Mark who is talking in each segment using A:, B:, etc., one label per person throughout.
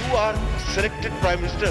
A: You are selected Prime Minister,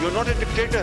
A: You are not a dictator.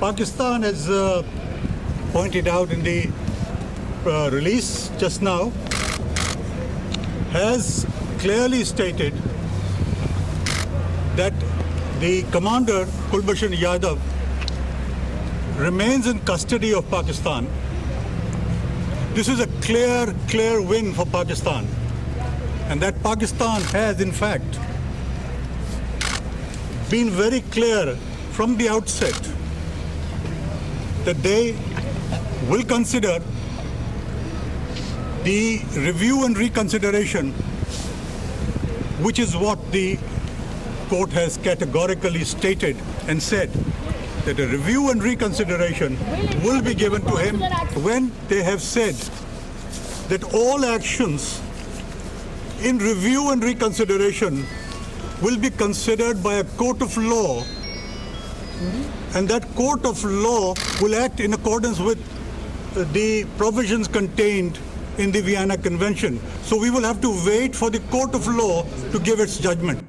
B: Pakistan has pointed out in the release just now has clearly stated that the commander Kulbhushan Yadav remains in custody of Pakistan. This is a clear win for Pakistan, and that Pakistan has in fact been very clear from the outset that they will consider the review and reconsideration, which is what the court has categorically stated and said that a review and reconsideration will be given to him when they have said that all actions in review and reconsideration will be considered by a court of law, and that court of law will act in accordance with the provisions contained in the Vienna Convention. So we will have to wait for the court of law to give its judgment.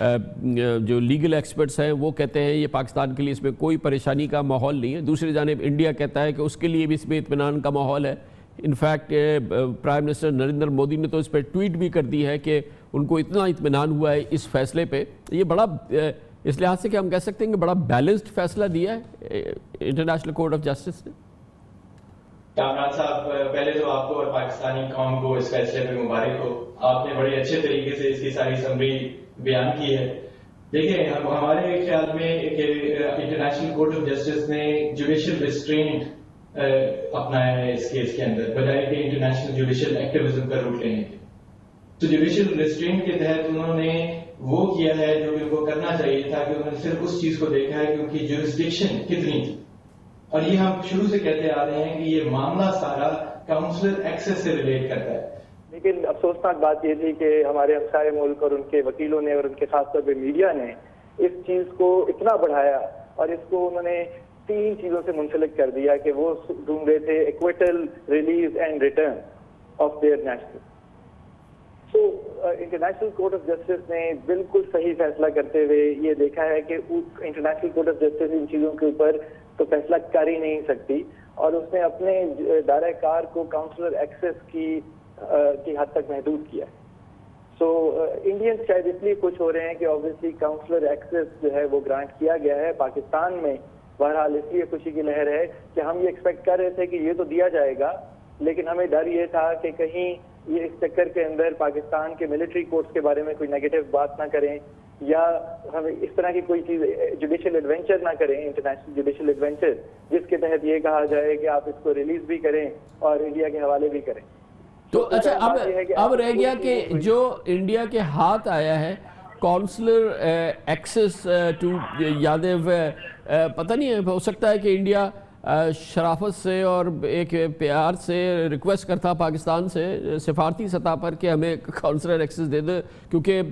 C: جو legal experts ہیں وہ کہتے ہیں یہ پاکستان کے لیے اس میں کوئی پریشانی کا ماحول نہیں ہے. دوسری جانب انڈیا کہتا ہے کہ اس کے لیے بھی اس میں اطمینان کا ماحول ہے. In fact prime minister Narendra Modi نے تو اس پہ ٹویٹ بھی کر دی ہے کہ ان کو اتنا اطمینان ہوا ہے اس فیصلے پہ. یہ بڑا اس لحاظ سے کہ ہم کہہ سکتے ہیں کہ بڑا بیلنسڈ فیصلہ دیا ہے انٹرنیشنل کورٹ آف جسٹس نے.
D: کامران صاحب، پہلے تو آپ کو اور پاکستانی قوم کو اس فیصلے پہ مبارک ہو. آپ نے بڑے اچھے طریقے سے اس کی ساری سمری بیان کی ہے. دیکھیں، ہمارے خیال میں کہ انٹرنیشنل کورٹ آف جسٹس نے جوڈیشل ریسٹرینٹ اپنایا ہے اس کیس کے اندر، بجائے کہ انٹرنیشنل جوڈیشل ایکٹیویزم کا روٹ لینے کے. تو جوڈیشل ریسٹرینٹ کے تحت انہوں نے وہ کیا ہے جو ان کو کرنا چاہیے تھا، کہ انہوں نے صرف اس چیز کو دیکھا ہے کہ ان کی جورسڈکشن کتنی تھی. اور یہ ہم شروع سے کہتے آ رہے ہیں کہ یہ معاملہ سارا کاؤنسلر ایکسس سے ریلیٹ کرتا ہے.
E: لیکن افسوسناک بات یہ تھی کہ ہمارے ہمسائے ملک اور ان کے وکیلوں نے اور ان کے خاص طور پہ میڈیا نے اس چیز کو اتنا بڑھایا اور اس کو انہوں نے 3 چیزوں سے منسلک کر دیا کہ وہ ڈھونڈ رہے تھے acquittal, release and return of their national. تو انٹرنیشنل کورٹ آف جسٹس نے بالکل صحیح فیصلہ کرتے ہوئے یہ دیکھا ہے کہ international court of justice in چیزوں کے اوپر تو فیصلہ کر ہی نہیں سکتی، اور اس نے اپنے دائرہ کار کو کاؤنسلر ایکسس کی حد تک محدود کیا. سو انڈینز شاید اس لیے کچھ ہو رہے ہیں کہ آبویسلی کاؤنسلر ایکسس جو ہے وہ گرانٹ کیا گیا ہے. پاکستان میں بہرحال اس لیے خوشی کی لہر ہے کہ ہم یہ ایکسپیکٹ کر رہے تھے کہ یہ تو دیا جائے گا، لیکن ہمیں ڈر یہ تھا کہ کہیں یہ اس چکر کے اندر پاکستان کے ملٹری کورٹس کے بارے میں کوئی نیگیٹو بات نہ کریں، یا ہمیں اس طرح کی کوئی چیز جوڈیشل ایڈونچر نہ کریں، انٹرنیشنل جوڈیشل ایڈونچر، جس کے تحت یہ کہا جائے کہ آپ اس کو ریلیز بھی کریں اور انڈیا کے حوالے بھی کریں.
C: تو اچھا اب رہ گیا کہ جو انڈیا کے ہاتھ آیا ہے کاؤنسلر ایکسس ٹو یادو، پتہ نہیں ہے، ہو سکتا ہے کہ انڈیا شرافت سے اور ایک پیار سے ریکویسٹ کرتا پاکستان سے سفارتی سطح پر کہ ہمیں کاؤنسلر ایکسس دے دے، کیونکہ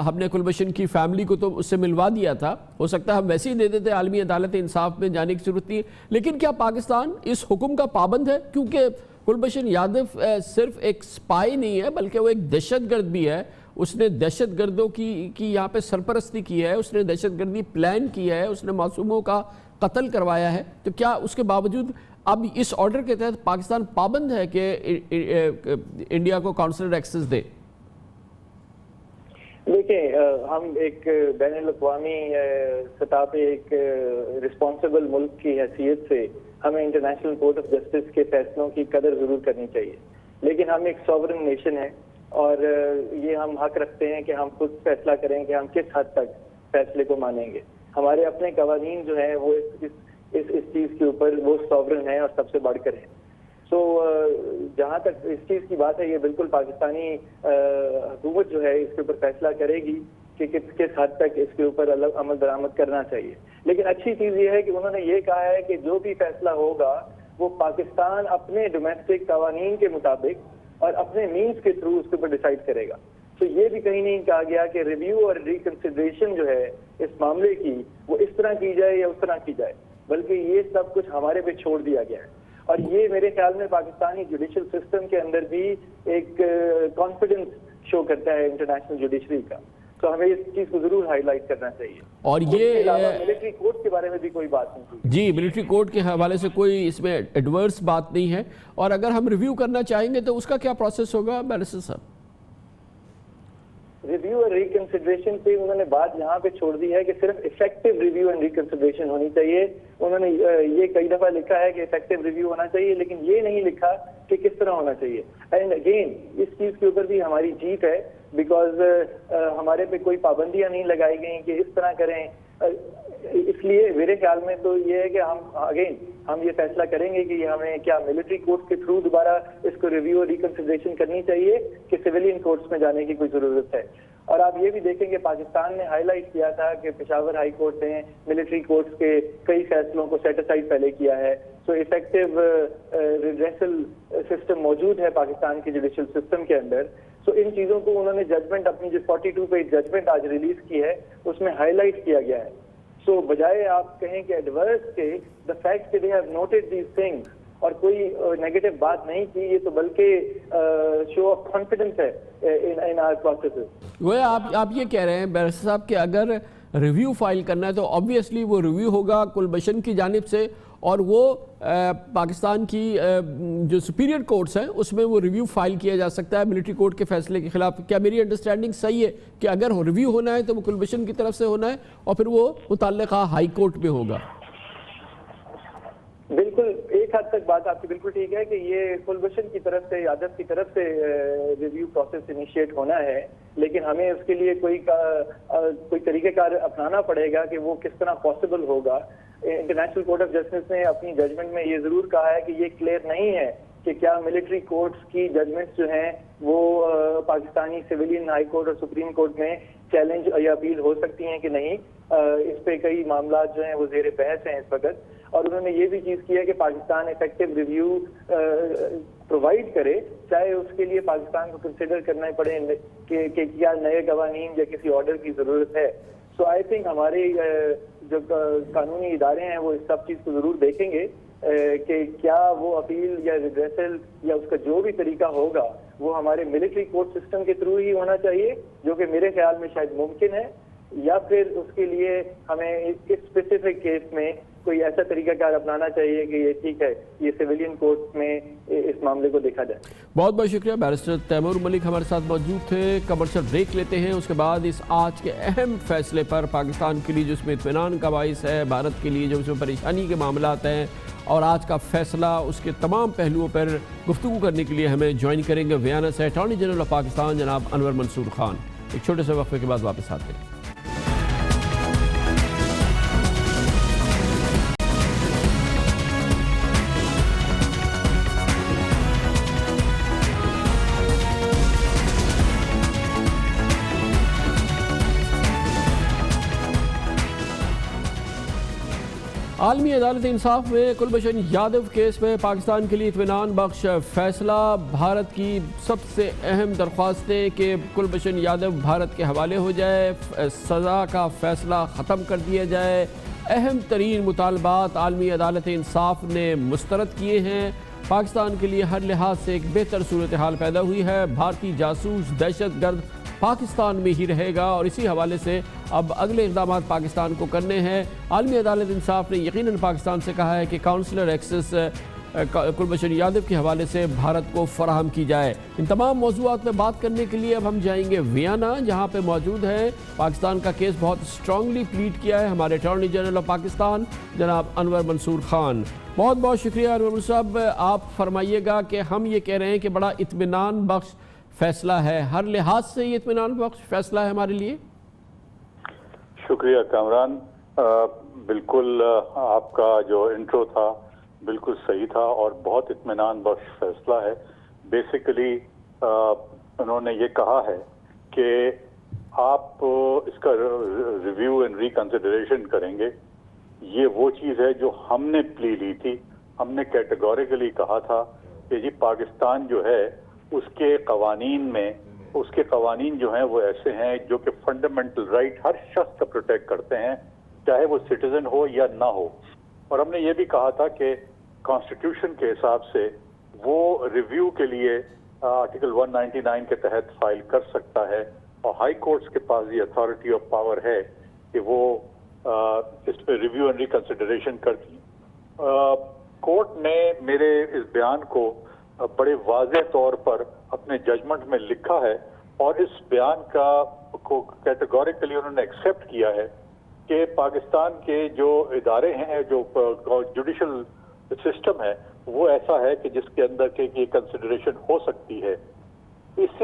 C: ہم نے کلبھشن کی فیملی کو تو اس سے ملوا دیا تھا. ہو سکتا ہے ہم ویسے ہی دے دیتے، عالمی عدالت انصاف میں جانے کی ضرورت نہیں. لیکن کیا پاکستان اس حکم کا پابند ہے؟ کیونکہ کلبھشن یادو صرف ایک سپائی نہیں ہے بلکہ وہ ایک دہشت گرد بھی ہے. اس نے دہشت گردوں کی یہاں پہ سرپرستی کی ہے، اس نے دہشت گردی پلان کی ہے، اس نے معصوموں کا قتل کروایا ہے. تو کیا اس کے باوجود اب اس آرڈر کے تحت پاکستان پابند ہے کہ انڈیا کو کاؤنسلر ایکسس دے؟
E: دیکھیں، ہم ایک بین الاقوامی سطح پہ ایک رسپانسبل ملک کی حیثیت سے ہمیں انٹرنیشنل کورٹ آف جسٹس کے فیصلوں کی قدر ضرور کرنی چاہیے. لیکن ہم ایک سوورن نیشن ہے اور یہ ہم حق رکھتے ہیں کہ ہم خود فیصلہ کریں کہ ہم کس حد تک فیصلے کو مانیں گے. ہمارے اپنے قوانین جو ہیں وہ اس چیز کے اوپر وہ سوورن ہیں اور سب سے بڑھ کر ہیں. سو جہاں تک اس چیز کی بات ہے، یہ بالکل پاکستانی حکومت جو ہے اس کے اوپر فیصلہ کرے گی کہ کس حد تک اس کے اوپر عمل درآمد کرنا چاہیے. لیکن اچھی چیز یہ ہے کہ انہوں نے یہ کہا ہے کہ جو بھی فیصلہ ہوگا وہ پاکستان اپنے ڈومیسٹک قوانین کے مطابق اور اپنے مینز کے تھرو اس کے اوپر ڈیسائیڈ کرے گا. تو یہ بھی کہیں نہیں کہا گیا کہ ریویو اور ریکنسیڈریشن جو ہے اس معاملے کی وہ اس طرح کی جائے یا اس طرح کی جائے، بلکہ یہ سب کچھ ہمارے پہ چھوڑ دیا گیا ہے. اور یہ میرے خیال میں پاکستانی جوڈیشل سسٹم کے اندر بھی ایک کانفیڈنس شو کرتا ہے انٹرنیشنل جوڈیشری کا. تو ہمیں اس چیز کو ضرور ہائی لائٹ کرنا چاہیے. اور یہ ملٹری کورٹ کے بارے میں بھی کوئی بات نہیں.
C: جی، ملٹری کورٹ کے حوالے سے کوئی اس میں ایڈورس بات نہیں ہے. اور اگر ہم ریویو کرنا چاہیں گے تو اس کا کیا پروسیس ہوگا بیرسٹر صاحب؟
E: ریویو اور ریکنسیڈریشن پہ انہوں نے بات یہاں پہ چھوڑ دی ہے کہ صرف افیکٹو ریویو اینڈ ریکنسیڈریشن ہونی چاہیے. انہوں نے یہ کئی دفعہ لکھا ہے کہ افیکٹو ریویو ہونا چاہیے، لیکن یہ نہیں لکھا کہ کس طرح ہونا چاہیے. اینڈ اگین اس چیز کے اوپر بھی ہماری جیت ہے، بیکاز ہمارے پہ کوئی پابندیاں نہیں لگائی گئیں کہ اس طرح کریں. اس لیے میرے خیال میں تو یہ ہے کہ ہم یہ فیصلہ کریں گے کہ ہمیں کیا ملٹری کورٹ کے تھرو دوبارہ اس کو ریویو اور ریکنسیڈریشن کرنی چاہیے کہ سویلین کورٹس میں جانے کی کوئی ضرورت ہے. اور آپ یہ بھی دیکھیں کہ پاکستان نے ہائی لائٹ کیا تھا کہ پشاور ہائی کورٹ نے ملٹری کورٹس کے کئی فیصلوں کو سیٹ اسائڈ پہلے کیا ہے. سو افیکٹو ریڈریسل سسٹم موجود ہے پاکستان کے جوڈیشل سسٹم کے اندر. سو ان چیزوں کو انہوں نے ججمنٹ اپنی جو 42 پیج ججمنٹ آج ریلیز کی ہے اس میں ہائی لائٹ کیا گیا ہے. سو بجائے آپ کہیں کہ ایڈورس کے دا فیکٹ کہ they have noted these things اور کوئی نیگیٹو بات نہیں کی. یہ تو بلکہ شو آف کانفیڈنس ہے ان آر پروسیسز.
C: گویا آپ یہ کہہ رہے ہیں بیرسٹر صاحب کہ اگر ریویو فائل کرنا ہے تو آبویسلی وہ ریویو ہوگا کلبھشن کی جانب سے, اور وہ پاکستان کی جو سپیریئر کورٹس ہیں اس میں وہ ریویو فائل کیا جا سکتا ہے ملٹری کورٹ کے فیصلے کے خلاف. کیا میری انڈرسٹینڈنگ صحیح ہے کہ اگر ریویو ہونا ہے تو وہ کلبھشن کی طرف سے ہونا ہے اور پھر وہ متعلقہ ہائی کورٹ میں ہوگا؟
E: بالکل, ایک حد تک بات آپ کی بالکل ٹھیک ہے کہ یہ کلبھشن کی طرف سے, یادو کی طرف سے ریویو پروسیس انیشیٹ ہونا ہے, لیکن ہمیں اس کے لیے کوئی طریقہ کار اپنانا پڑے گا کہ وہ کس طرح پاسبل ہوگا. انٹرنیشنل کورٹ آف جسٹس نے اپنی ججمنٹ میں یہ ضرور کہا ہے کہ یہ کلیئر نہیں ہے کہ کیا ملٹری کورٹس کی ججمنٹس جو ہیں وہ پاکستانی سویلین ہائی کورٹ اور سپریم کورٹ میں چیلنج یا اپیل ہو سکتی ہیں کہ نہیں. اس پہ کئی معاملات جو ہیں وہ زیر بحث ہیں اس وقت, اور انہوں نے یہ بھی چیز کی ہے کہ پاکستان افیکٹو ریویو پرووائڈ کرے, چاہے اس کے لیے پاکستان کو کنسیڈر کرنا پڑے کہ کیا نئے قوانین یا کسی آرڈر کی ضرورت ہے. سو آئی تھنک ہمارے جو قانونی ادارے ہیں وہ اس سب چیز کو ضرور دیکھیں گے کہ کیا وہ اپیل یا ریڈریسل یا اس کا جو بھی طریقہ ہوگا وہ ہمارے ملٹری کورٹ سسٹم کے تھرو ہی ہونا چاہیے, جو کہ میرے خیال میں شاید ممکن ہے, یا پھر اس کے لیے ہمیں اس اسپیسیفک کیس میں کوئی ایسا طریقہ کار اپنانا چاہیے کہ یہ ٹھیک ہے یہ سویلین کورٹ میں اس معاملے کو دیکھا جائے.
C: بہت بہت شکریہ. بیرسٹر تیمور ملک ہمارے ساتھ موجود تھے. کمرشل بریک لیتے ہیں, اس کے بعد اس آج کے اہم فیصلے پر پاکستان کے لیے جو اس میں اطمینان کا باعث ہے, بھارت کے لیے جو اس میں پریشانی کے معاملات ہیں, اور آج کا فیصلہ اس کے تمام پہلوؤں پر گفتگو کرنے کے لیے ہمیں جوائن کریں گے ویانا سے اٹارنی جنرل آف پاکستان جناب انور منصور خان. ایک چھوٹے سے وقفے کے بعد واپس آتے ہیں. عالمی عدالت انصاف میں کلبھشن یادو کیس میں پاکستان کے لیے اطمینان بخش فیصلہ. بھارت کی سب سے اہم درخواستیں کہ کلبھشن یادو بھارت کے حوالے ہو جائے, سزا کا فیصلہ ختم کر دیا جائے. اہم ترین مطالبات عالمی عدالت انصاف نے مسترد کیے ہیں. پاکستان کے لیے ہر لحاظ سے ایک بہتر صورتحال پیدا ہوئی ہے. بھارتی جاسوس دہشت گرد پاکستان میں ہی رہے گا, اور اسی حوالے سے اب اگلے اقدامات پاکستان کو کرنے ہیں. عالمی عدالت انصاف نے یقیناً پاکستان سے کہا ہے کہ کاؤنسلر ایکسس کلبھشن یادو کے حوالے سے بھارت کو فراہم کی جائے. ان تمام موضوعات میں بات کرنے کے لیے اب ہم جائیں گے ویانا, جہاں پہ موجود ہے پاکستان کا کیس بہت اسٹرانگلی پلیڈ کیا ہے ہمارے اٹارنی جنرل آف پاکستان جناب انور منصور خان. بہت بہت شکریہ انور منصور صاحب. آپ فرمائیے گا کہ ہم یہ کہہ رہے ہیں کہ بڑا اطمینان بخش فیصلہ ہے, ہر لحاظ سے یہ اطمینان بخش فیصلہ ہے ہمارے لیے.
F: شکریہ کامران. بالکل آپ کا جو انٹرو تھا بالکل صحیح تھا اور بہت اطمینان بخش فیصلہ ہے. بیسیکلی انہوں نے یہ کہا ہے کہ آپ اس کا ریویو اینڈ ریکنسیڈریشن کریں گے. یہ وہ چیز ہے جو ہم نے پلی لی تھی. ہم نے کیٹیگوریکلی کہا تھا کہ جی پاکستان جو ہے اس کے قوانین جو ہیں وہ ایسے ہیں جو کہ فنڈامنٹل رائٹ ہر شخص کا پروٹیکٹ کرتے ہیں, چاہے وہ سٹیزن ہو یا نہ ہو. اور ہم نے یہ بھی کہا تھا کہ کانسٹیٹیوشن کے حساب سے وہ ریویو کے لیے آرٹیکل 199 کے تحت فائل کر سکتا ہے, اور ہائی کورٹس کے پاس یہ اتھارٹی آف پاور ہے کہ وہ اس پہ ریویو اینڈ ریکنسیڈریشن کرتی. کورٹ نے میرے اس بیان کو بڑے واضح طور پر اپنے ججمنٹ میں لکھا ہے, اور اس بیان کو کیٹیگوریکلی انہوں نے ایکسیپٹ کیا ہے کہ پاکستان کے جو ادارے ہیں, جو جوڈیشل سسٹم ہے, وہ ایسا ہے کہ جس کے اندر کہ یہ کنسیڈریشن ہو سکتی ہے. اس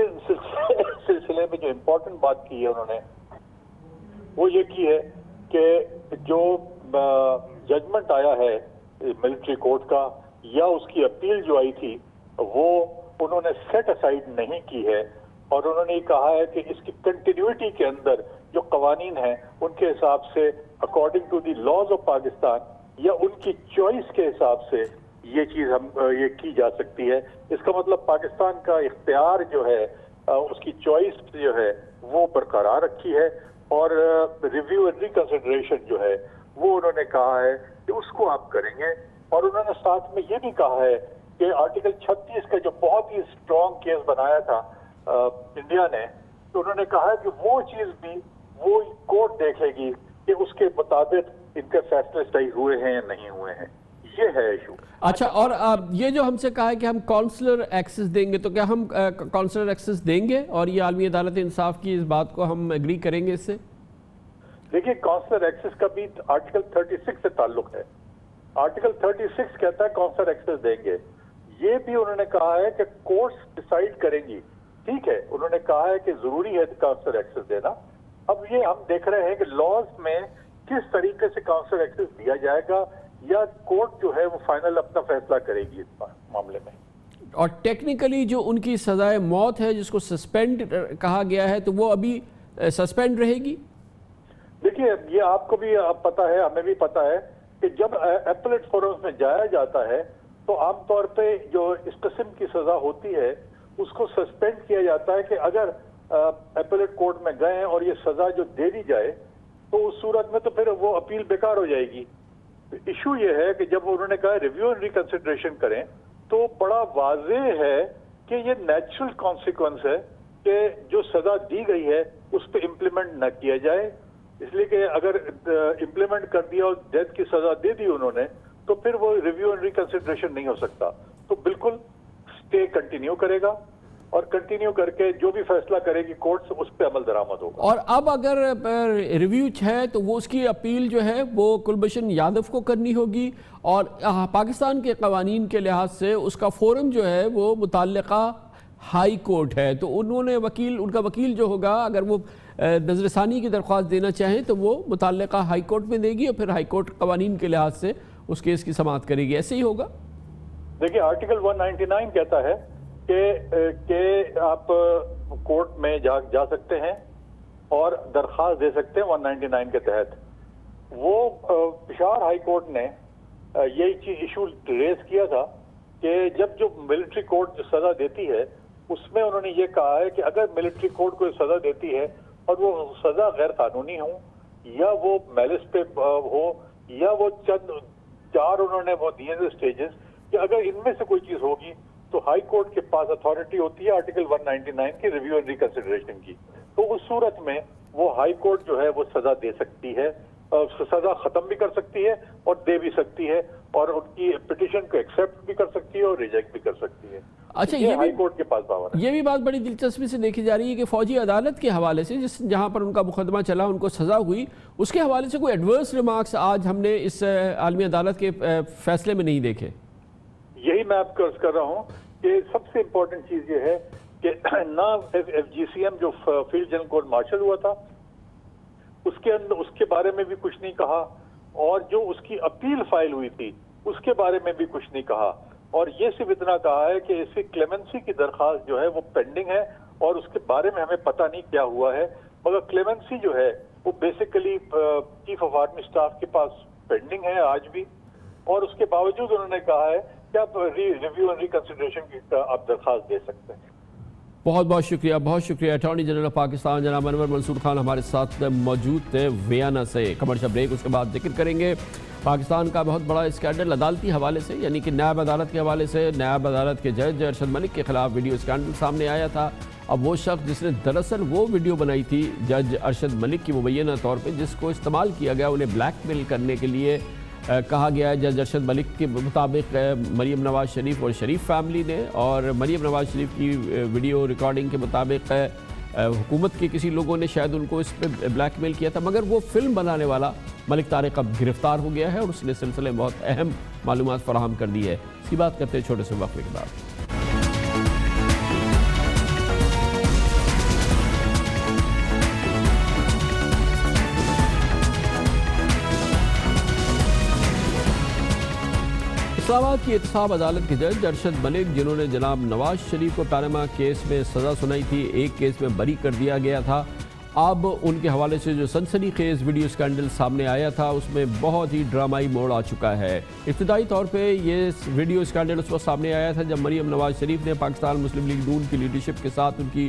F: سلسلے میں جو امپورٹنٹ بات کی ہے انہوں نے وہ یہ کی ہے کہ جو ججمنٹ آیا ہے ملٹری کورٹ کا یا اس کی اپیل جو آئی تھی وہ انہوں نے سیٹ اسائیڈ نہیں کی ہے, اور انہوں نے یہ کہا ہے کہ اس کی کنٹینیوٹی کے اندر جو قوانین ہیں ان کے حساب سے according to the laws of Pakistan یا ان کی چوائس کے حساب سے یہ چیز یہ کی جا سکتی ہے. اس کا مطلب پاکستان کا اختیار جو ہے, اس کی چوائس جو ہے وہ برقرار رکھی ہے, اور ریویو اینڈ ریکنسیڈریشن جو ہے وہ انہوں نے کہا ہے کہ اس کو آپ کریں گے. اور انہوں نے ساتھ میں یہ بھی کہا ہے کہ آرٹیکل 36 کا جو بہت ہی اسٹرانگ کیس بنایا تھا انڈیا نے، تو انہوں نے کہا کہ وہ چیز بھی وہ کورٹ دیکھے گی کہ اس کے مطابق ان کے فیصلے صحیح ہوئے ہیں یا نہیں ہوئے ہیں. یہ ہے ایشو.
C: اچھا، اور یہ جو ہم سے کہا ہے کہ ہم کونسلر ایکسس دیں گے، تو کیا ہم کونسلر ایکسس دیں گے اور یہ عالمی عدالت انصاف کی اس بات کو ہم ایگری کریں گے اس سے؟
F: دیکھیے، کونسلر ایکسس کا بھی آرٹیکل 36 سے تعلق ہے. آرٹیکل 36 کہتا ہے کونسلر ایکسس دیں گے. یہ بھی انہوں نے کہا ہے کہ کورٹس ڈیسائیڈ کریں گی. ٹھیک ہے، انہوں نے کہا ہے کہ ضروری ہے کونسلر ایکسس دینا. اب یہ ہم دیکھ رہے ہیں کہ لاز میں کس طریقے سے کونسلر ایکسس دیا جائے گا، یا کورٹ جو ہے وہ فائنل اپنا فیصلہ کرے گی اس معاملے میں.
C: اور ٹیکنیکلی جو ان کی سزائے موت ہے جس کو سسپینڈ کہا گیا ہے، تو وہ ابھی سسپینڈ رہے گی؟
F: دیکھیے، یہ آپ کو بھی پتا ہے، ہمیں بھی پتا ہے کہ جب ایپلیٹ فورمز میں جایا جاتا ہے تو عام طور پہ جو اس قسم کی سزا ہوتی ہے اس کو سسپینڈ کیا جاتا ہے کہ اگر ایپلیٹ کورٹ میں گئے اور یہ سزا جو دے دی جائے تو اس صورت میں تو پھر وہ اپیل بیکار ہو جائے گی. ایشو یہ ہے کہ جب انہوں نے کہا ریویو اینڈ ریکنسیڈریشن کریں تو بڑا واضح ہے کہ یہ نیچرل کانسیکوینس ہے کہ جو سزا دی گئی ہے اس پہ امپلیمنٹ نہ کیا جائے. اس لیے کہ اگر امپلیمنٹ کر دیا اور ڈیتھ کی سزا دے دی انہوں نے تو پھر وہ ریویو اینڈ ریکنسیڈریشن نہیں ہو سکتا. تو بالکل اسٹے کنٹینیو کرے گا اور کنٹینیو کر کے جو بھی فیصلہ کرے گی کورٹ اس پہ عمل درآمد ہوگا.
C: اور اب اگر ریویو ہے تو وہ اس کی اپیل جو ہے وہ کلبھشن یادو کو کرنی ہوگی، اور پاکستان کے قوانین کے لحاظ سے اس کا فورم جو ہے وہ متعلقہ ہائی کورٹ ہے. تو انہوں نے ان کا وکیل جو ہوگا اگر وہ نظر ثانی کی درخواست دینا چاہیں تو وہ متعلقہ ہائی کورٹ میں دے گی اور پھر ہائی کورٹ قوانین کے لحاظ سے اس کیس کی سماعت کرے گی. ایسے ہی ہوگا؟
F: دیکھیے، آرٹیکل 199 کہتا ہے کہ آپ کورٹ میں جا سکتے ہیں اور درخواست دے سکتے ہیں 199 کے تحت. وہ پشاور ہائی کورٹ نے یہی چیز ایشو ریز کیا تھا کہ جب جو ملٹری کورٹ جو سزا دیتی ہے اس میں انہوں نے یہ کہا ہے کہ اگر ملٹری کورٹ کو سزا دیتی ہے اور وہ سزا غیر قانونی ہو یا وہ میلس پہ ہو یا وہ چند چار انہوں نے وہ دیے اسٹیجز کہ اگر ان میں سے کوئی چیز ہوگی تو ہائی کورٹ کے پاس اتھارٹی ہوتی ہے آرٹیکل 199 کی ریویو اینڈ ریکنسیڈریشن کی. تو اس صورت میں وہ ہائی کورٹ جو ہے وہ سزا دے سکتی ہے، سزا ختم بھی کر سکتی ہے اور دے بھی سکتی ہے، اور ان کی پٹیشن کو ایکسیپٹ بھی کر سکتی ہے اور ریجیکٹ بھی کر سکتی ہے.
C: اچھا،
F: یہ ہائی کورٹ کے پاس پاور ہے.
C: یہ بھی بات بڑی دلچسپی سے دیکھی جا رہی ہے کہ فوجی عدالت کے حوالے سے جہاں پر ان کا مقدمہ چلا ان کو سزا ہوئی، اس کے حوالے سے کوئی ایڈورس ریمارکس آج ہم نے اس عالمی عدالت کے فیصلے میں نہیں دیکھے.
F: یہی میں آپ عرض کر رہا ہوں کہ سب سے امپورٹنٹ چیز یہ ہے کہ نہ FGCM جو فیلڈ جنرل کورٹ مارشل ہوا تھا اس کے بارے میں بھی کچھ نہیں کہا، اور جو اس کی اپیل فائل ہوئی تھی اس کے بارے میں بھی کچھ نہیں کہا، اور یہ صرف اتنا کہا ہے کہ اس کی کلیمنسی کی درخواست جو ہے وہ پینڈنگ ہے اور اس کے بارے میں ہمیں پتہ نہیں کیا ہوا ہے. مگر کلیمنسی جو ہے وہ basically chief of army staff کے پاس پینڈنگ ہے آج بھی، اور اس کے باوجود انہوں نے کہا ہے کہ آپ ریویو اینڈ ریکنسیڈریشن کی آپ درخواست دے سکتے ہیں.
C: بہت بہت شکریہ اٹارنی جنرل آف پاکستان جناب انور منصور خان ہمارے ساتھ موجود تھے ویانا سے. کمرشل بریک، اس کے بعد ذکر کریں گے پاکستان کا بہت بڑا اسکینڈل عدالتی حوالے سے، یعنی کہ نیاب عدالت کے حوالے سے. نیاب عدالت کے جج ارشد ملک کے خلاف ویڈیو اسکینڈل سامنے آیا تھا. اب وہ شخص جس نے دراصل وہ ویڈیو بنائی تھی جج ارشد ملک کی مبینہ طور پہ، جس کو استعمال کیا گیا انہیں بلیک میل کرنے کے لیے، کہا گیا ہے جج ارشد ملک کے مطابق مریم نواز شریف اور شریف فیملی نے، اور مریم نواز شریف کی ویڈیو ریکارڈنگ کے مطابق حکومت کے کسی لوگوں نے شاید ان کو اس پہ بلیک میل کیا تھا. مگر وہ فلم بنانے والا ملک طارق اب گرفتار ہو گیا ہے اور اس نے سلسلے میں بہت اہم معلومات فراہم کر دی ہے. اس کی بات کرتے ہیں چھوٹے سے وقفے کے بعد. اسلام آباد کی احتساب عدالت کے جج ارشد ملک، جنہوں نے جناب نواز شریف کو پاناما کیس میں سزا سنائی تھی، ایک کیس میں بری کر دیا گیا تھا. اب ان کے حوالے سے جو سنسنی خیز ویڈیو اسکینڈل سامنے آیا تھا اس میں بہت ہی ڈرامائی موڑ آ چکا ہے. ابتدائی طور پہ یہ ویڈیو اسکینڈل اس وقت سامنے آیا تھا جب مریم نواز شریف نے پاکستان مسلم لیگ نون کی لیڈرشپ کے ساتھ ان کی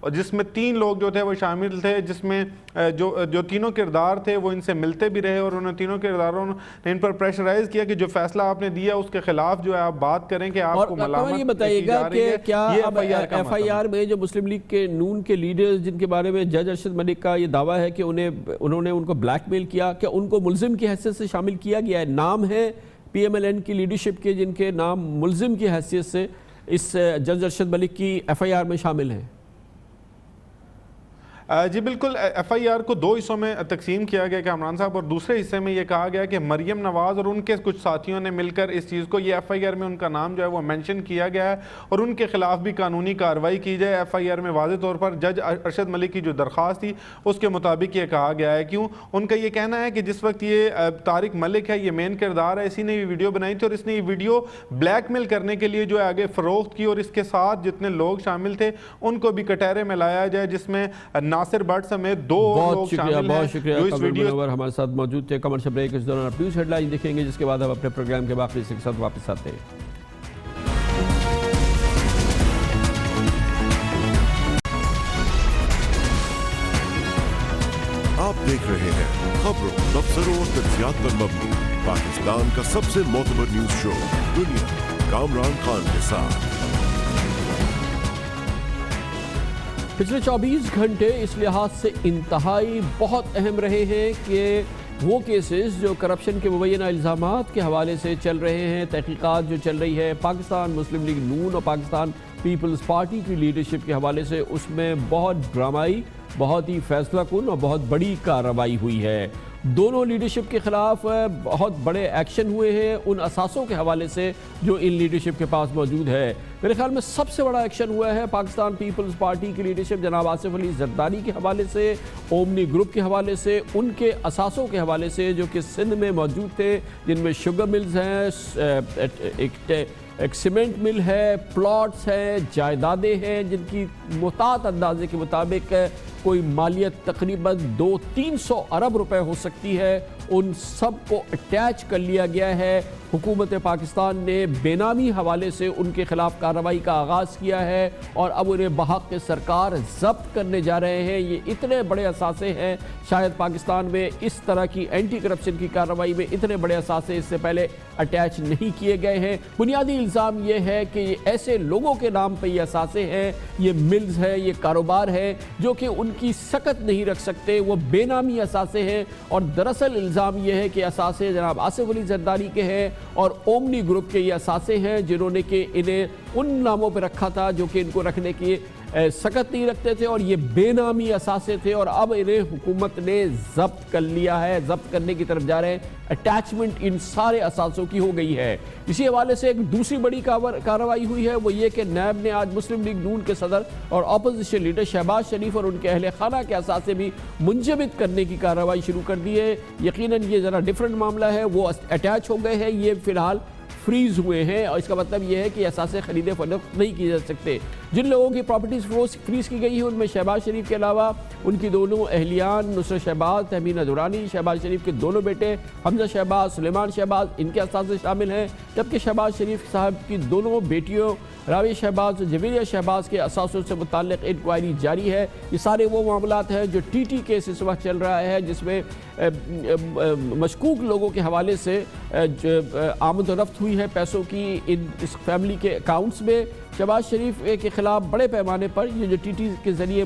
G: اور جس میں 3 لوگ جو تھے وہ شامل تھے، جس میں جو تینوں کردار تھے وہ ان سے ملتے بھی رہے اور انہوں تینوں کرداروں نے ان پر پریشرائز کیا کہ جو فیصلہ آپ نے دیا اس کے خلاف جو ہے آپ بات کریں کہ آپ کو ملامت
C: یہ بتائیے گا کہ کیا ایف آئی آر میں جو مسلم لیگ کے نون کے لیڈرز جن کے بارے میں جج ارشد ملک کا یہ دعویٰ ہے کہ انہوں نے ان کو بلیک میل کیا، کیا ان کو ملزم کی حیثیت سے شامل کیا گیا ہے؟ نام ہے پی ایم ایل این کی لیڈرشپ کے جن کے نام ملزم کی حیثیت سے اس جج ارشد ملک کی ایف آئی آر میں شامل ہیں؟
G: جی بالکل، ایف آئی آر کو 2 حصوں میں تقسیم کیا گیا کامران صاحب، اور دوسرے حصے میں یہ کہا گیا کہ مریم نواز اور ان کے کچھ ساتھیوں نے مل کر اس چیز کو، یہ ایف آئی آر میں ان کا نام جو ہے وہ مینشن کیا گیا ہے اور ان کے خلاف بھی قانونی کارروائی کی جائے۔ ایف آئی آر میں واضح طور پر جج ارشد ملک کی جو درخواست تھی اس کے مطابق یہ کہا گیا ہے۔ کیوں؟ ان کا یہ کہنا ہے کہ جس وقت یہ طارق ملک ہے، یہ مین کردار ہے، اسی نے یہ ویڈیو بنائی تھی اور اس نے یہ ویڈیو بلیک میل کرنے کے لیے جو ہے آگے فروخت کی، اور اس کے ساتھ جتنے لوگ شامل تھے ان کو بھی کٹہرے میں لایا جائے، جس میں ناصر بٹ سمیت 2 لوگ شامل ہیں۔ بہت شکریہ
C: قمر منور ہمارے ساتھ موجود تھے۔ کمرشل بریک اس دوران آپ نیوز ہیڈ لائن دیکھیں گے، جس کے بعد ہم اپنے پروگرام کے باقی حصے کے ساتھ واپس آتے ہیں۔
H: آپ دیکھ رہے ہیں خبروں، تبصروں اور تجزیات پر مبنی پاکستان کا سب سے معتبر نیوز شو دنیا، کامران خان کے ساتھ۔
C: پچھلے 24 گھنٹے اس لحاظ سے انتہائی بہت اہم رہے ہیں کہ وہ کیسز جو کرپشن کے مبینہ الزامات کے حوالے سے چل رہے ہیں، تحقیقات جو چل رہی ہے پاکستان مسلم لیگ نون اور پاکستان پیپلز پارٹی کی لیڈرشپ کے حوالے سے، اس میں بہت ڈرامائی، بہت ہی فیصلہ کن اور بہت بڑی کارروائی ہوئی ہے۔ دونوں لیڈرشپ کے خلاف بہت بڑے ایکشن ہوئے ہیں ان اثاثوں کے حوالے سے جو ان لیڈرشپ کے پاس موجود ہے۔ میرے خیال میں سب سے بڑا ایکشن ہوا ہے پاکستان پیپلز پارٹی کی لیڈرشپ جناب آصف علی زرداری کے حوالے سے، اومنی گروپ کے حوالے سے، ان کے اثاثوں کے حوالے سے جو کہ سندھ میں موجود تھے، جن میں شوگر ملز ہیں، ایک سیمنٹ مل ہے، پلاٹس ہیں، جائیدادیں ہیں جن کی محتاط اندازے کے مطابق کوئی مالیت تقریباً 200-300 ارب روپے ہو سکتی ہے، ان سب کو اٹیچ کر لیا گیا ہے۔ حکومت پاکستان نے بے نامی حوالے سے ان کے خلاف کارروائی کا آغاز کیا ہے اور اب انہیں بحق سرکار ضبط کرنے جا رہے ہیں۔ یہ اتنے بڑے اثاثے ہیں، شاید پاکستان میں اس طرح کی اینٹی کرپشن کی کارروائی میں اتنے بڑے اثاثے اس سے پہلے اٹیچ نہیں کیے گئے ہیں۔ بنیادی الزام یہ ہے کہ یہ ایسے لوگوں کے نام پہ یہ اثاثے ہیں، یہ ملز ہے، یہ کاروبار ہے جو کہ ان کی سکت نہیں رکھ سکتے، وہ بے نامی اثاثے ہیں، اور دراصل الزام یہ ہے کہ اثاثے جناب آصف علی زرداری کے ہیں اور اومنی گروپ کے یہ اثاثے ہیں جنہوں نے کہ انہیں ان ناموں پہ رکھا تھا جو کہ ان کو رکھنے کی سکت نہیں رکھتے تھے، اور یہ بے نامی اثاثے تھے، اور اب انہیں حکومت نے ضبط کر لیا ہے، ضبط کرنے کی طرف جا رہے ہیں۔ اٹیچمنٹ ان سارے اثاثوں کی ہو گئی ہے۔ اسی حوالے سے ایک دوسری بڑی کارروائی ہوئی ہے، وہ یہ کہ نیب نے آج مسلم لیگ نون کے صدر اور اپوزیشن لیڈر شہباز شریف اور ان کے اہل خانہ کے اثاثے بھی منجمد کرنے کی کارروائی شروع کر دی ہے۔ یقیناً یہ ذرا ڈیفرنٹ معاملہ ہے، وہ اٹیچ ہو گئے ہیں، یہ فی الحال فریز ہوئے ہیں، اور اس کا مطلب یہ ہے کہ اثاثے خرید فروخت نہیں کی جا سکتے۔ جن لوگوں کی پراپرٹیز فریز کی گئی ہیں ان میں شہباز شریف کے علاوہ ان کی دونوں اہلیان نصرت شہباز، تہمینہ دورانی، شہباز شریف کے دونوں بیٹے حمزہ شہباز، سلیمان شہباز، ان کے اثاثے شامل ہیں، جبکہ شہباز شریف صاحب کی دونوں بیٹیوں راویہ شہباز اور جویریہ شہباز کے اثاثوں سے متعلق انکوائری جاری ہے۔ یہ سارے وہ معاملات ہیں جو ٹی ٹی کیس اس وقت چل رہا ہے، جس میں مشکوک لوگوں کے حوالے سے آمد و رفت ہوئی ہے پیسوں کی اس فیملی کے اکاؤنٹس میں۔ شہباز شریف کے خلاف بڑے پیمانے پر یہ جو ٹی ٹی کے ذریعے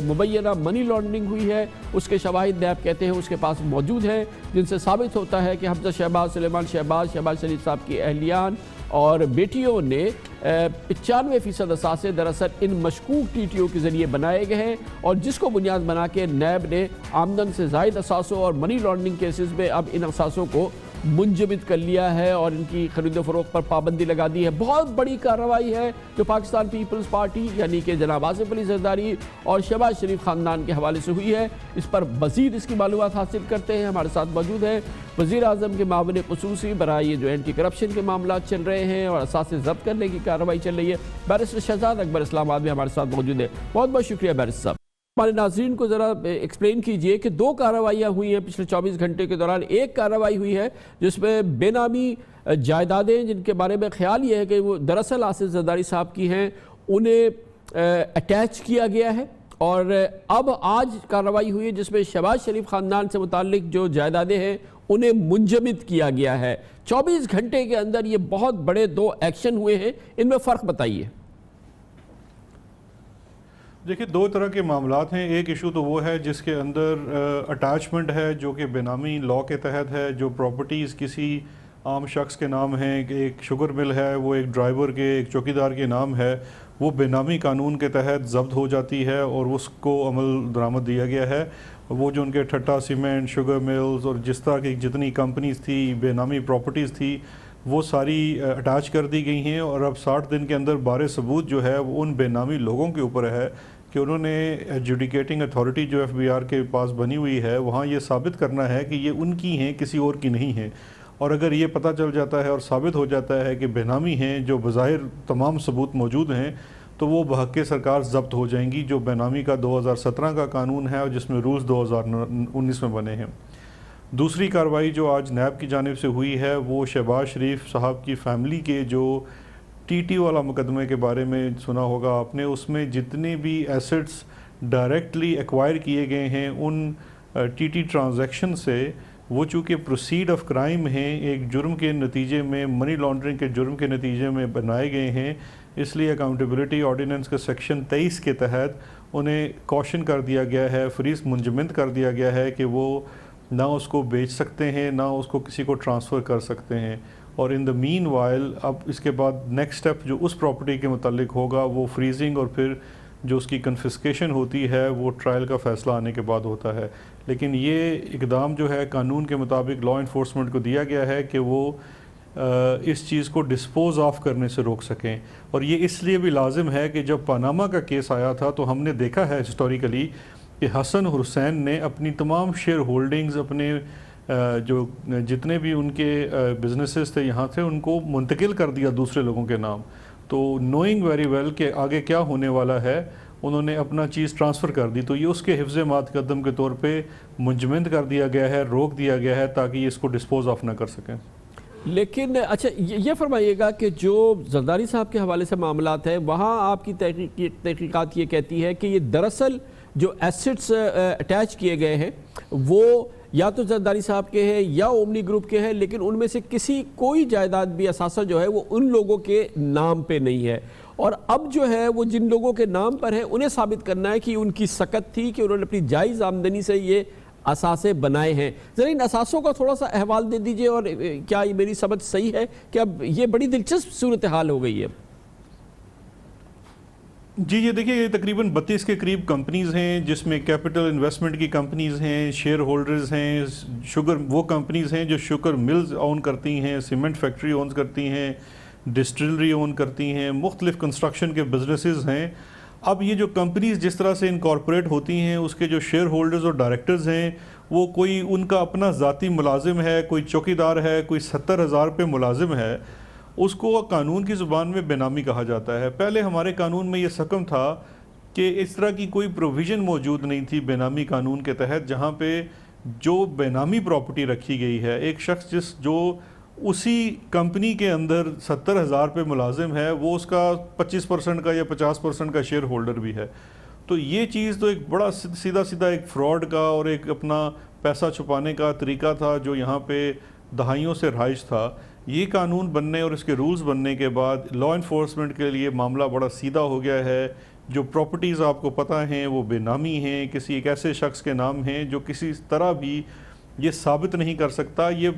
C: مبینہ منی لانڈرنگ ہوئی ہے اس کے شواہد نیب کہتے ہیں اس کے پاس موجود ہیں، جن سے ثابت ہوتا ہے کہ حمزہ شہباز، سلیمان شہباز، شہباز شریف صاحب کی اہلیان اور بیٹیوں نے 95% اثاثے دراصل ان مشکوک ٹی ٹی او کے ذریعے بنائے گئے ہیں، اور جس کو بنیاد بنا کے نیب نے آمدن سے زائد اثاثوں اور منی لانڈرنگ کیسز میں اب ان اثاثوں کو منجمد کر لیا ہے اور ان کی خرید و فروخت پر پابندی لگا دی ہے۔ بہت بڑی کارروائی ہے جو پاکستان پیپلز پارٹی یعنی کہ جناب آصف علی زرداری اور شہباز شریف خاندان کے حوالے سے ہوئی ہے۔ اس پر مزید اس کی معلومات حاصل کرتے ہیں، ہمارے ساتھ موجود ہیں وزیر اعظم کے معاون خصوصی برائے یہ جو اینٹی کرپشن کے معاملات چل رہے ہیں اور اثاثے ضبط کرنے کی کارروائی چل رہی ہے، بیرسٹر شہزاد اکبر اسلام آباد میں ہمارے ساتھ موجود ہے۔ بہت بہت شکریہ بیرسٹر صاحب۔ ہمارے ناظرین کو ذرا ایکسپلین کیجئے کہ 2 کارروائیاں ہوئی ہیں پچھلے 24 گھنٹے کے دوران۔ ایک کارروائی ہوئی ہے جس میں بے نامی جائیدادیں جن کے بارے میں خیال یہ ہے کہ وہ دراصل آصف زرداری صاحب کی ہیں، انہیں اٹیچ کیا گیا ہے، اور اب آج کارروائی ہوئی ہے جس میں شہباز شریف خاندان سے متعلق جو جائیدادیں ہیں انہیں منجمد کیا گیا ہے۔ 24 گھنٹے کے اندر یہ بہت بڑے 2 ایکشن ہوئے ہیں، ان میں فرق بتائیے۔
G: دیکھیں 2 طرح کے معاملات ہیں۔ ایک ایشو تو وہ ہے جس کے اندر اٹیچمنٹ ہے جو کہ بے نامی لاء کے تحت ہے، جو پراپرٹیز کسی عام شخص کے نام ہیں، ایک شوگر مل ہے وہ ایک ڈرائیور کے، ایک چوکیدار کے نام ہے، وہ بے نامی قانون کے تحت ضبط ہو جاتی ہے اور اس کو عمل درآمد دیا گیا ہے۔ وہ جو ان کے ٹھٹا سیمنٹ، شوگر ملز اور جس طرح کی جتنی کمپنیز تھی، بے نامی پراپرٹیز تھی، وہ ساری اٹیچ کر دی گئی ہیں، اور اب 60 دن کے اندر بار ثبوت جو ہے وہ ان بے نامی لوگوں کے اوپر ہے کہ انہوں نے ایڈجوڈیکیٹنگ اتھارٹی جو FBR کے پاس بنی ہوئی ہے وہاں یہ ثابت کرنا ہے کہ یہ ان کی ہیں، کسی اور کی نہیں ہیں۔ اور اگر یہ پتہ چل جاتا ہے اور ثابت ہو جاتا ہے کہ بے نامی ہیں، جو بظاہر تمام ثبوت موجود ہیں، تو وہ بحق سرکار ضبط ہو جائیں گی، جو بے نامی کا 2017 کا قانون ہے اور جس میں رولز 2019 میں بنے ہیں۔ دوسری کارروائی جو آج نیب کی جانب سے ہوئی ہے وہ شہباز شریف صاحب کی فیملی کے جو TT والا مقدمے کے بارے میں سنا ہوگا آپ نے، اس میں جتنے بھی ایسٹس ڈائریکٹلی ایکوائر کیے گئے ہیں ان TT ٹرانزیکشن سے، وہ چونکہ پروسیڈ آف کرائم ہیں، ایک جرم کے نتیجے میں، منی لانڈرنگ کے جرم کے نتیجے میں بنائے گئے ہیں، اس لیے اکاؤنٹیبلٹی آرڈیننس کے سیکشن 23 کے تحت انہیں کوشن کر دیا گیا ہے، فریز منجمد کر دیا گیا ہے کہ وہ نہ اس کو بیچ سکتے ہیں نہ اس کو کسی کو ٹرانسفر کر سکتے ہیں۔ اور ان دا مین وائل اب اس کے بعد نیکسٹ سٹیپ جو اس پراپرٹی کے متعلق ہوگا وہ فریزنگ اور پھر جو اس کی کنفسکیشن ہوتی ہے وہ ٹرائل کا فیصلہ آنے کے بعد ہوتا ہے۔ لیکن یہ اقدام جو ہے قانون کے مطابق لاء انفورسمنٹ کو دیا گیا ہے کہ وہ اس چیز کو ڈسپوز آف کرنے سے روک سکیں، اور یہ اس لیے بھی لازم ہے کہ جب پاناما کا کیس آیا تھا تو ہم نے دیکھا ہے ہسٹوریکلی کہ حسن حسین نے اپنی تمام شیئر ہولڈنگز، اپنے جو جتنے بھی ان کے بزنسز تھے یہاں تھے، ان کو منتقل کر دیا دوسرے لوگوں کے نام۔ تو نوئنگ ویری ویل کہ آگے کیا ہونے والا ہے، انہوں نے اپنا چیز ٹرانسفر کر دی، تو یہ اس کے حفظ مقدم کے طور پہ منجمد کر دیا گیا ہے، روک دیا گیا ہے تاکہ یہ اس کو ڈسپوز آف نہ کر سکیں۔
C: لیکن اچھا یہ فرمائیے گا کہ جو زرداری صاحب کے حوالے سے معاملات ہیں وہاں آپ کی تحقیقات یہ کہتی ہے کہ یہ دراصل جو ایسٹس اٹیچ کیے گئے ہیں وہ یا تو زرداری صاحب کے ہیں یا اومنی گروپ کے ہیں، لیکن ان میں سے کوئی جائیداد بھی اثاثہ جو ہے وہ ان لوگوں کے نام پہ نہیں ہے، اور اب جو ہے وہ جن لوگوں کے نام پر ہے انہیں ثابت کرنا ہے کہ ان کی سکت تھی کہ انہوں نے اپنی جائز آمدنی سے یہ اثاثے بنائے ہیں۔ ذرا ان اثاثوں کا تھوڑا سا احوال دے دیجئے، اور کیا یہ میری سمجھ صحیح ہے کہ اب یہ بڑی دلچسپ صورتحال ہو گئی ہے؟
G: جی یہ دیکھیے یہ تقریباً 32 کے قریب کمپنیز ہیں جس میں کیپٹل انویسٹمنٹ کی کمپنیز ہیں، شیئر ہولڈرز ہیں، شوگر وہ کمپنیز ہیں جو شوگر ملز اون کرتی ہیں، سیمنٹ فیکٹری اون کرتی ہیں، ڈسٹلری اون کرتی ہیں، مختلف کنسٹرکشن کے بزنسز ہیں۔ اب یہ جو کمپنیز جس طرح سے انکارپوریٹ ہوتی ہیں اس کے جو شیئر ہولڈرز اور ڈائریکٹرز ہیں وہ کوئی ان کا اپنا ذاتی ملازم ہے، کوئی چوکیدار ہے، کوئی 70,000 پہ ملازم ہے، اس کو قانون کی زبان میں بے نامی کہا جاتا ہے۔ پہلے ہمارے قانون میں یہ حکم تھا کہ اس طرح کی کوئی پروویژن موجود نہیں تھی بے نامی قانون کے تحت، جہاں پہ جو بے نامی پراپرٹی رکھی گئی ہے، ایک شخص جو اسی کمپنی کے اندر 70,000 پہ ملازم ہے وہ اس کا 25% کا یا 50% کا شیئر ہولڈر بھی ہے، تو یہ چیز تو ایک بڑا سیدھا ایک فراڈ کا اور ایک اپنا پیسہ چھپانے کا طریقہ تھا جو یہاں پہ دہائیوں سے رائج تھا۔ یہ قانون بننے اور اس کے رولز بننے کے بعد لاء انفورسمنٹ کے لیے معاملہ بڑا سیدھا ہو گیا ہے۔ جو پراپرٹیز آپ کو پتہ ہیں وہ بے نامی ہیں، کسی ایک ایسے شخص کے نام ہیں جو کسی طرح بھی یہ ثابت نہیں کر سکتا، یہ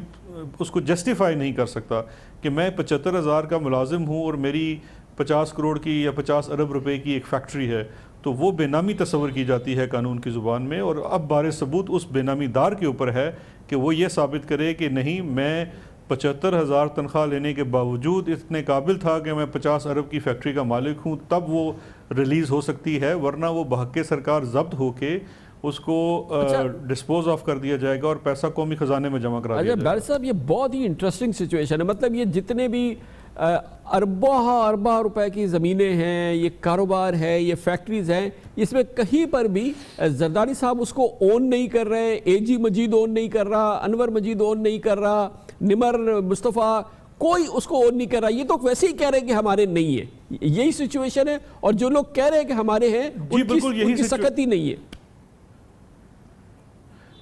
G: اس کو جسٹیفائی نہیں کر سکتا کہ میں 75,000 کا ملازم ہوں اور میری 50 کروڑ کی یا 50 ارب روپے کی ایک فیکٹری ہے، تو وہ بے نامی تصور کی جاتی ہے قانون کی زبان میں، اور اب بار ثبوت اس بے نامی دار کے اوپر ہے کہ وہ یہ ثابت کرے کہ نہیں میں 75,000 تنخواہ لینے کے باوجود اتنے قابل تھا کہ میں 50 ارب کی فیکٹری کا مالک ہوں، تب وہ ریلیز ہو سکتی ہے، ورنہ وہ بحق سرکار ضبط ہو کے اس کو ڈسپوز آف کر دیا جائے گا اور پیسہ قومی خزانے میں جمع کرا دیا جائے گا۔
C: بار صاحب یہ بہت ہی انٹرسٹنگ سچویشن ہے، مطلب یہ جتنے بھی اربہ روپے کی زمینیں ہیں، یہ کاروبار ہے، یہ فیکٹریز ہیں، اس میں کہیں پر بھی زرداری صاحب اس کو اون نہیں کر رہے، AG مجید اون نہیں کر رہا، انور مجید اون نہیں کر رہا، نمر مصطفیٰ کوئی اس کو اون نہیں کر رہا. یہ تو ویسے ہی کہہ رہے ہیں کہ ہمارے نہیں ہے. یہی سچویشن ہے, اور جو لوگ کہہ رہے ہیں کہ ہمارے ہیں ان کی سکت ہی نہیں ہے.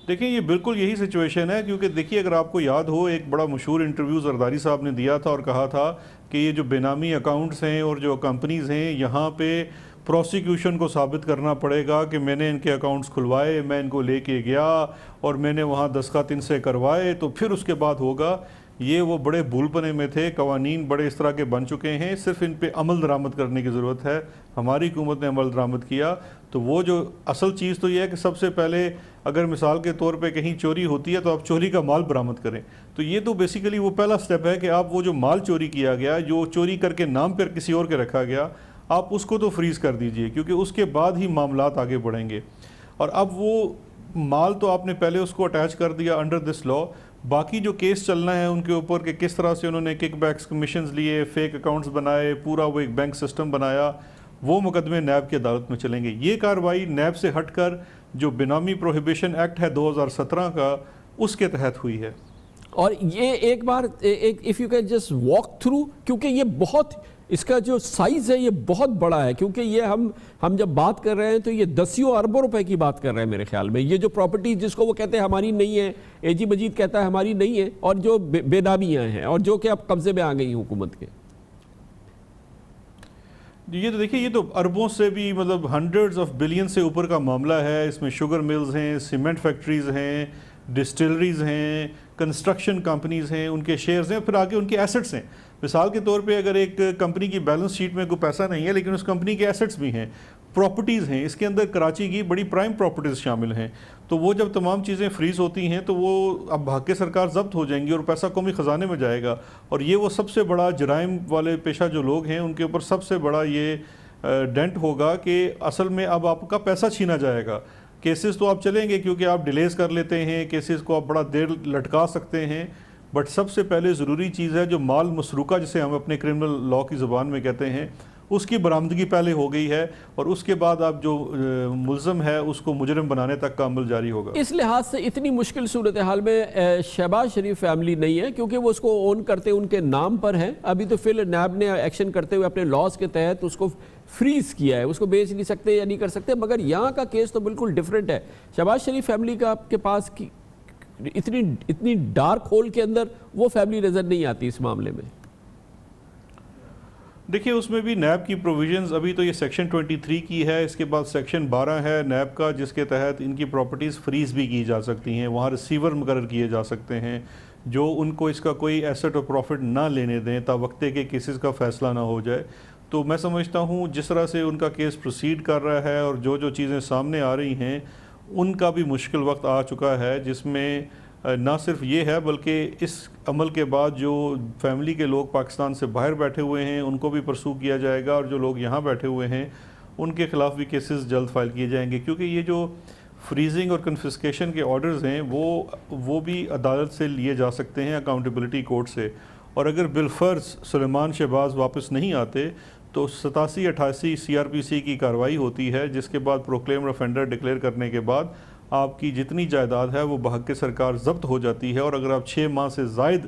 I: دیکھیں یہ بالکل یہی سچویشن ہے, کیونکہ دیکھیے اگر آپ کو یاد ہو ایک بڑا مشہور انٹرویو زرداری صاحب نے دیا تھا اور کہا تھا کہ یہ جو بے نامی اکاؤنٹس ہیں اور جو کمپنیز ہیں, یہاں پہ پروسیکیوشن کو ثابت کرنا پڑے گا کہ میں نے ان کے اکاؤنٹس کھلوائے, میں ان کو لے کے گیا اور میں نے وہاں دستخط ان سے کروائے, تو پھر اس کے بعد ہوگا. یہ وہ بڑے بھول پنے میں تھے, قوانین بڑے اس طرح کے بن چکے ہیں, صرف ان پہ عمل درآمد کرنے کی ضرورت ہے. ہماری حکومت نے عمل درآمد کیا, تو وہ جو اصل چیز تو یہ ہے کہ سب سے پہلے اگر مثال کے طور پہ کہیں چوری ہوتی ہے تو آپ چوری کا مال برآمد کریں. تو یہ تو بیسیکلی وہ پہلا سٹیپ ہے کہ آپ وہ جو مال چوری کیا گیا, جو چوری کر کے نام پر کسی اور کے رکھا گیا, آپ اس کو تو فریز کر دیجئے, کیونکہ اس کے بعد ہی معاملات آگے بڑھیں گے. اور اب وہ مال تو آپ نے پہلے اس کو اٹیچ کر دیا انڈر دس لا, باقی جو کیس چلنا ہے ان کے اوپر کہ کس طرح سے انہوں نے کک بیکس کمیشنز لیے, فیک اکاؤنٹس بنائے, پورا وہ ایک بینک سسٹم بنایا, وہ مقدمے نیب کی عدالت میں چلیں گے. یہ کارروائی نیب سے ہٹ کر جو بینامی پروہیبیشن ایکٹ ہے 2017 کا, اس کے تحت ہوئی ہے.
C: اور یہ ایک بار if you can just walk through, کیونکہ یہ بہت, اس کا جو سائز ہے یہ بہت بڑا ہے, کیونکہ یہ ہم جب بات کر رہے ہیں تو یہ دسیوں اربوں روپے کی بات کر رہے ہیں میرے خیال میں. یہ جو پراپرٹی جس کو وہ کہتے ہیں ہماری نہیں ہے, اے جی مجید کہتا ہے ہماری نہیں ہے, اور جو بے نامیاں ہیں اور جو کہ اب قبضے میں آ گئی حکومت کے.
I: یہ تو دیکھیے, یہ تو اربوں سے بھی مطلب ہنڈریڈز آف بلین سے اوپر کا معاملہ ہے. اس میں شوگر ملز ہیں, سیمنٹ فیکٹریز ہیں, ڈسٹلریز ہیں, کنسٹرکشن کمپنیز ہیں, ان کے شیئرز ہیں, پھر آگے ان کے ایسٹس ہیں. مثال کے طور پہ اگر ایک کمپنی کی بیلنس شیٹ میں کوئی پیسہ نہیں ہے لیکن اس کمپنی کے ایسٹس بھی ہیں, پراپرٹیز ہیں, اس کے اندر کراچی کی بڑی پرائم پراپرٹیز شامل ہیں, تو وہ جب تمام چیزیں فریز ہوتی ہیں تو وہ اب بھاگ کے سرکار ضبط ہو جائیں گی اور پیسہ قومی خزانے میں جائے گا. اور یہ وہ سب سے بڑا جرائم والے پیشہ جو لوگ ہیں ان کے اوپر سب سے بڑا یہ ڈینٹ ہوگا کہ اصل میں اب آپ کا پیسہ چھینا جائے گا. کیسز تو آپ چلیں گے کیونکہ آپ ڈیلیز کر لیتے ہیں, کیسز کو آپ بڑا دیر لٹکا سکتے ہیں, بٹ سب سے پہلے ضروری چیز ہے جو مال مسروقہ جسے ہم اپنے کرمنل لا کی زبان میں کہتے ہیں, اس کی برآمدگی پہلے ہو گئی ہے, اور اس کے بعد اب جو ملزم ہے اس کو مجرم بنانے تک کا عمل جاری ہوگا.
C: اس لحاظ سے اتنی مشکل صورتحال میں شہباز شریف فیملی نہیں ہے, کیونکہ وہ اس کو اون کرتے ان کے نام پر ہے. ابھی تو فی الحال نیب نے ایکشن کرتے ہوئے اپنے لاز کے تحت اس کو فریز کیا ہے, اس کو بیچ نہیں سکتے یا نہیں کر سکتے. مگر یہاں کا کیس تو بالکل ڈیفرنٹ ہے. شہباز شریف فیملی کا آپ کے پاس اتنی ڈارک ہول کے اندر وہ فیملی نظر نہیں آتی اس معاملے میں.
I: دیکھیے اس میں بھی نیب کی پروویژنز, ابھی تو یہ سیکشن 23 کی ہے, اس کے بعد سیکشن 12 ہے نیب کا جس کے تحت ان کی پراپرٹیز فریز بھی کی جا سکتی ہیں, وہاں ریسیور مقرر کیے جا سکتے ہیں جو ان کو اس کا کوئی ایسٹ اور پروفٹ نہ لینے دیں تا وقتے کے کیسز کا فیصلہ نہ ہو جائے. تو میں سمجھتا ہوں جس طرح سے ان کا کیس پروسیڈ کر رہا ہے اور جو چیزیں سامنے آ رہی ہیں, ان کا بھی مشکل وقت آ چکا ہے, جس میں نہ صرف یہ ہے بلکہ اس عمل کے بعد جو فیملی کے لوگ پاکستان سے باہر بیٹھے ہوئے ہیں ان کو بھی پرسو کیا جائے گا, اور جو لوگ یہاں بیٹھے ہوئے ہیں ان کے خلاف بھی کیسز جلد فائل کیے جائیں گے. کیونکہ یہ جو فریزنگ اور کنفسکیشن کے آرڈرز ہیں وہ بھی عدالت سے لیے جا سکتے ہیں, اکاؤنٹیبلٹی کورٹ سے. اور اگر بالفرض سلیمان شہباز واپس نہیں آتے تو 87-88 CRPC کی کارروائی ہوتی ہے, جس کے بعد پروکلیمڈ آفینڈر ڈکلیئر کرنے کے بعد آپ کی جتنی جائیداد ہے وہ بحق سرکار ضبط ہو جاتی ہے, اور اگر آپ 6 ماہ سے زائد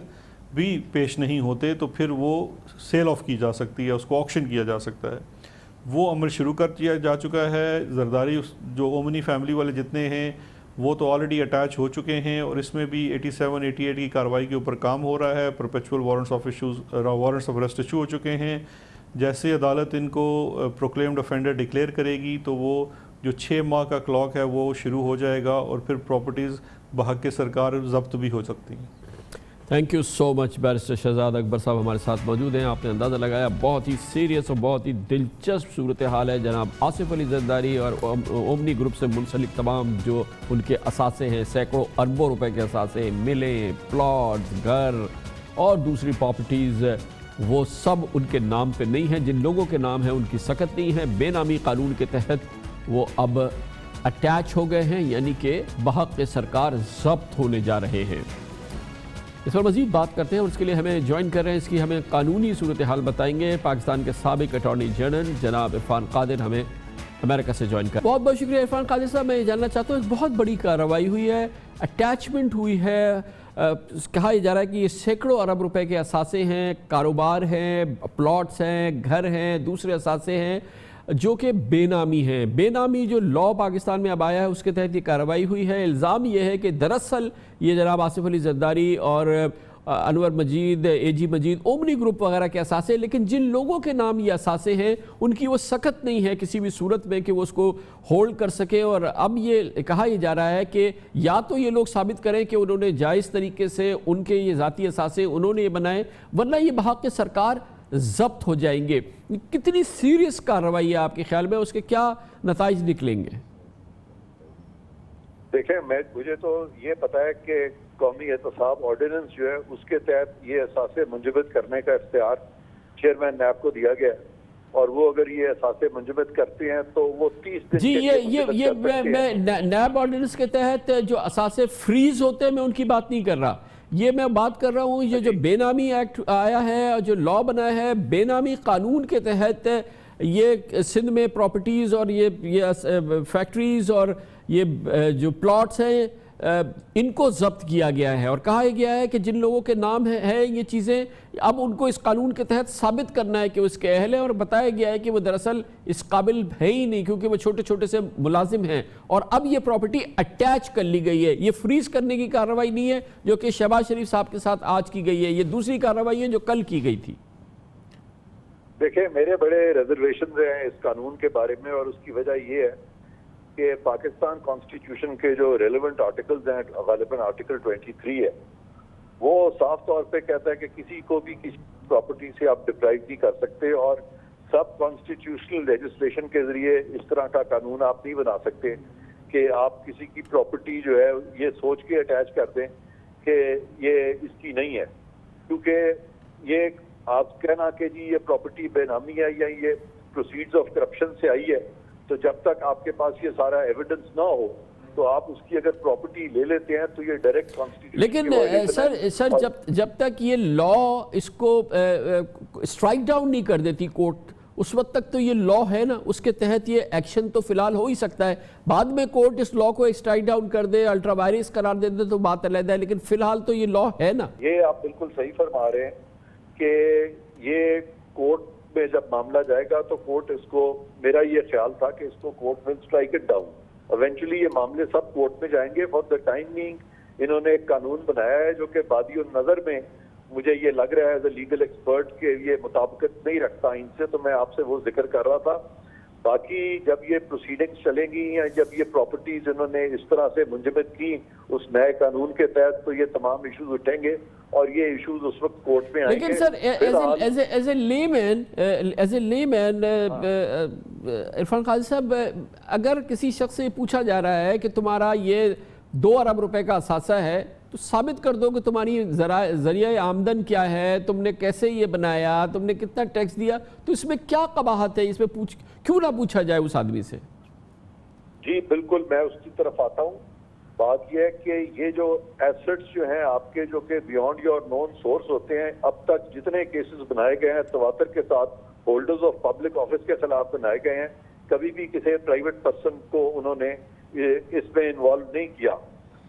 I: بھی پیش نہیں ہوتے تو پھر وہ سیل آف کی جا سکتی ہے, اس کو آکشن کیا جا سکتا ہے. وہ عمل شروع کر دیا جا چکا ہے. زرداری جو اومنی فیملی والے جتنے ہیں وہ تو آلریڈی اٹیچ ہو چکے ہیں, اور اس میں بھی 87-88 کی کارروائی کے اوپر کام ہو رہا ہے. Perpetual warrants of arrest issue ہو چکے ہیں. جیسے عدالت ان کو پروکلیمڈ آفینڈر ڈکلیئر کرے گی تو وہ جو 6 ماہ کا کلاک ہے وہ شروع ہو جائے گا, اور پھر پراپرٹیز بحق سرکار ضبط بھی ہو سکتی ہیں.
C: Thank you so much barrister Shahzad Akbar sahib ہمارے ساتھ موجود ہیں. آپ نے اندازہ لگایا بہت ہی سیریس اور بہت ہی دلچسپ صورتحال ہے. جناب آصف علی زرداری اور اومنی گروپ سے منسلک تمام جو ان کے اثاثے ہیں, سینکڑوں اربوں روپے کے اثاثے, ملیں, پلاٹس, گھر اور دوسری پراپرٹیز, وہ سب ان کے نام پہ نہیں ہیں. جن لوگوں کے نام ہیں ان کی سکت نہیں ہے. بے نامی قانون کے تحت وہ اب اٹیچ ہو گئے ہیں, یعنی کہ بحق سرکار ضبط ہونے جا رہے ہیں. اس پر مزید بات کرتے ہیں, اور اس کے لیے ہمیں جوائن کر رہے ہیں, اس کی ہمیں قانونی صورتحال بتائیں گے پاکستان کے سابق اٹارنی جنرل جناب عرفان قادر, ہمیں امریکہ سے جوائن کر. بہت بہت شکریہ عرفان قادر صاحب. میں یہ جاننا چاہتا ہوں, ایک بہت بڑی کارروائی ہوئی ہے, اٹیچمنٹ ہوئی ہے, کہا جا رہا ہے کہ یہ سینکڑوں ارب روپے کے اثاثے ہیں، کاروبار ہیں، پلاٹس ہیں، گھر ہیں، دوسرے اثاثے ہیں جو کہ بے نامی ہیں۔ بے نامی جو لا پاکستان میں اب آیا ہے اس کے تحت یہ کارروائی ہوئی ہے۔ الزام یہ ہے کہ دراصل یہ جناب آصف علی زرداری اور انور مجید، اے جی مجید، اومنی گروپ وغیرہ کے اثاثے، لیکن جن لوگوں کے نام یہ اثاثے ہیں ان کی وہ سکت نہیں ہے کسی بھی صورت میں کہ وہ اس کو ہولڈ کر سکے۔ اور اب یہ کہا یہ جا رہا ہے کہ یا تو یہ لوگ ثابت کریں کہ انہوں نے جائز طریقے سے ان کے یہ ذاتی اثاثے انہوں نے یہ بنائے، ورنہ یہ بحق سرکار ضبط ہو جائیں گے۔ کتنی سیریس کارروائی ہے آپ کے خیال میں، اس کے کیا نتائج نکلیں گے؟
F: دیکھیں، مجھے تو یہ پتا ہے کہ قومی احتساب آرڈیننس جو ہے اس کے تحت یہ اثاثے منجمد کرنے کا اختیار چیئرمین نیب کو دیا گیا ہے، اور وہ اگر یہ اثاثے منجمد کرتے ہیں تو وہ 30 دن
C: جی یہ میں نیب آرڈیننس کے تحت جو اثاثے فریز ہوتے ہیں میں ان کی بات نہیں کر رہا، یہ میں بات کر رہا ہوں یہ جو بے نامی ایکٹ آیا ہے اور جو لا بنا ہے بے نامی قانون کے تحت، یہ سندھ میں پراپرٹیز اور یہ فیکٹریز اور یہ جو پلاٹس ہیں ان کو ضبط کیا گیا ہے، اور کہا گیا ہے کہ جن لوگوں کے نام ہیں یہ چیزیں اب ان کو اس قانون کے تحت ثابت کرنا ہے کہ وہ اس کے اہل ہیں، اور بتایا گیا ہے کہ وہ دراصل اس قابل ہے ہی نہیں کیونکہ وہ چھوٹے چھوٹے سے ملازم ہیں، اور اب یہ پراپرٹی اٹیچ کر لی گئی ہے۔ یہ فریز کرنے کی کارروائی نہیں ہے جو کہ شہباز شریف صاحب کے ساتھ آج کی گئی ہے، یہ دوسری کارروائی ہے جو کل کی گئی تھی۔
F: دیکھیں، میرے بڑے ریزرویشنز ہیں اس قانون کے بارے میں، اور اس کی وجہ یہ ہے کہ پاکستان کانسٹیٹیوشن کے جو ریلیونٹ آرٹیکلز ہیں، غالباً آرٹیکل 23 ہے، وہ صاف طور پہ کہتا ہے کہ کسی کو بھی کسی پراپرٹی سے آپ ڈپرائیو نہیں کر سکتے، اور سب کانسٹیٹیوشنل لیجسلیشن کے ذریعے اس طرح کا قانون آپ نہیں بنا سکتے کہ آپ کسی کی پراپرٹی جو ہے یہ سوچ کے اٹیچ کر دیں کہ یہ اس کی نہیں ہے، کیونکہ یہ آپ کہنا کہ جی یہ پراپرٹی بے نامی ہے یا یہ پروسیڈز آف کرپشن سے آئی ہے، تو جب تک آپ کے پاس یہ سارا ایویڈنس نہ ہو تو آپ اس کی اگر پراپرٹی لے لیتے ہیں تو یہ ڈائریکٹ کانسٹیٹیوشن۔
C: لیکن سر جب تک یہ لا اس کو اسٹرائک ڈاؤن نہیں کر دیتی کورٹ، اس وقت تک تو یہ لا ہے نا، اس کے تحت یہ ایکشن تو فی الحال ہو ہی سکتا ہے، بعد میں کورٹ اس لا کو اسٹرائک ڈاؤن کر دے، الٹرا وائرس قرار دے دے تو بات علیحدہ ہے، لیکن فی الحال تو یہ لا ہے نا۔
F: یہ آپ بالکل صحیح فرما رہے ہیں کہ یہ کورٹ میں جب معاملہ جائے گا تو کورٹ اس کو، میرا یہ خیال تھا کہ اس کو court will strike it down, eventually یہ معاملے سب کورٹ میں جائیں گے۔ فار دا ٹائم بینگ انہوں نے ایک قانون بنایا ہے جو کہ بادی النظر میں مجھے یہ لگ رہا ہے ایز اے لیگل ایکسپرٹ کہ یہ مطابقت نہیں رکھتا ان سے، تو میں آپ سے وہ ذکر کر رہا تھا۔ باقی جب یہ پروسیڈنگز چلیں گی یا جب یہ پراپرٹیز انہوں نے اس طرح سے منجمد کی اس نئے قانون کے تحت، تو یہ تمام ایشوز اٹھیں گے اور یہ ایشوز اس وقت کورٹ میں آئیں گے۔
C: لیکن سر ایز اے لیمین عرفان قاضی صاحب، اگر کسی شخص سے پوچھا جا رہا ہے کہ تمہارا یہ 2 ارب روپے کا اثاثہ ہے تو ثابت کر دو کہ تمہاری ذریعہ آمدن کیا ہے، تم نے کیسے یہ بنایا، تم نے کتنا ٹیکس دیا، تو اس میں کیا قباحت ہے، اس میں کیوں نہ پوچھا جائے اس آدمی سے؟
F: جی بالکل، میں اس کی طرف آتا ہوں۔ بات یہ ہے کہ یہ جو ایسٹس جو ہیں آپ کے، جو کہ بیونڈ یور نون سورس ہوتے ہیں، اب تک جتنے کیسز بنائے گئے ہیں تواتر کے ساتھ ہولڈرز آف پبلک آفس کے خلاف بنائے گئے ہیں، کبھی بھی کسی پرائیویٹ پرسن کو انہوں نے اس میں انوالو نہیں کیا،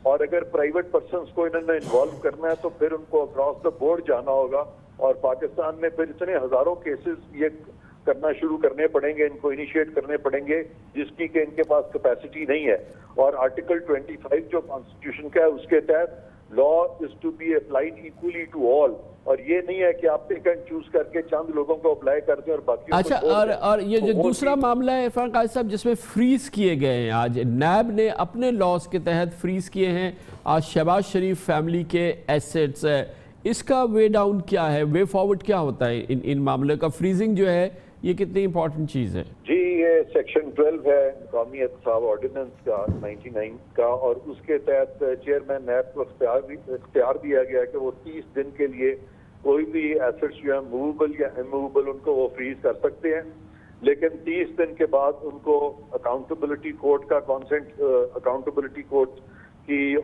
F: اور اگر پرائیویٹ پرسنز کو انہوں نے انوالو کرنا ہے تو پھر ان کو اکراس دا بورڈ جانا ہوگا، اور پاکستان میں پھر اتنے ہزاروں کیسز یہ کرنا شروع کرنے پڑیں گے، ان کو انیشیٹ کرنے پڑیں گے جس کی کہ ان کے پاس کیپیسٹی نہیں ہے۔ اور آرٹیکل 25 جو کانسٹیٹیوشن کا ہے اس کے تحت law is to be applied equally to all, اور یہ نہیں ہے کہ آپ پک اینڈ چوز کر کے چند لوگوں کو اپلائی کر دیں اور باقی۔
C: اچھا، اور یہ جو دوسرا معاملہ ہے عرفان قاضی صاحب جس میں فریز کیے گئے ہیں، آج نیب نے اپنے لاز کے تحت فریز کیے ہیں آج شہباز شریف فیملی کے ایسٹس، اس کا وے ڈاؤن کیا ہے، وے فارورڈ کیا ہوتا ہے ان معاملے کا؟ فریزنگ جو ہے یہ کتنی امپورٹنٹ چیز ہے؟
F: جی یہ سیکشن 12 ہے قومی احتساب آرڈیننس کا 99 کا، اور اس کے تحت چیئرمین نیب کو اختیار دیا گیا ہے کہ وہ 30 دن کے لیے کوئی بھی ایسٹس جو ہیں موویبل یا اموویبل ان کو وہ فریز کر سکتے ہیں، لیکن 30 دن کے بعد ان کو اکاؤنٹیبلٹی کورٹ کا اکاؤنٹیبلٹی کورٹ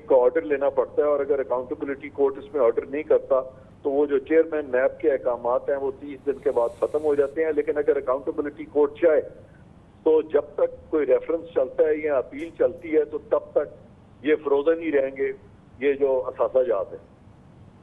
F: کا آرڈر لینا پڑتا ہے، اور اگر اکاؤنٹیبلٹی کورٹ اس میں آرڈر نہیں کرتا تو وہ جو چیئرمین نیب کے احکامات ہیں وہ 30 دن کے بعد ختم ہو جاتے ہیں۔ لیکن اگر اکاؤنٹیبلٹی کورٹ چاہے تو جب تک کوئی ریفرنس چلتا ہے یا اپیل چلتی ہے تو تب تک یہ فروزن ہی رہیں گے یہ جو اثاثہ جات ہیں۔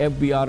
C: FBR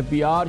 C: FBR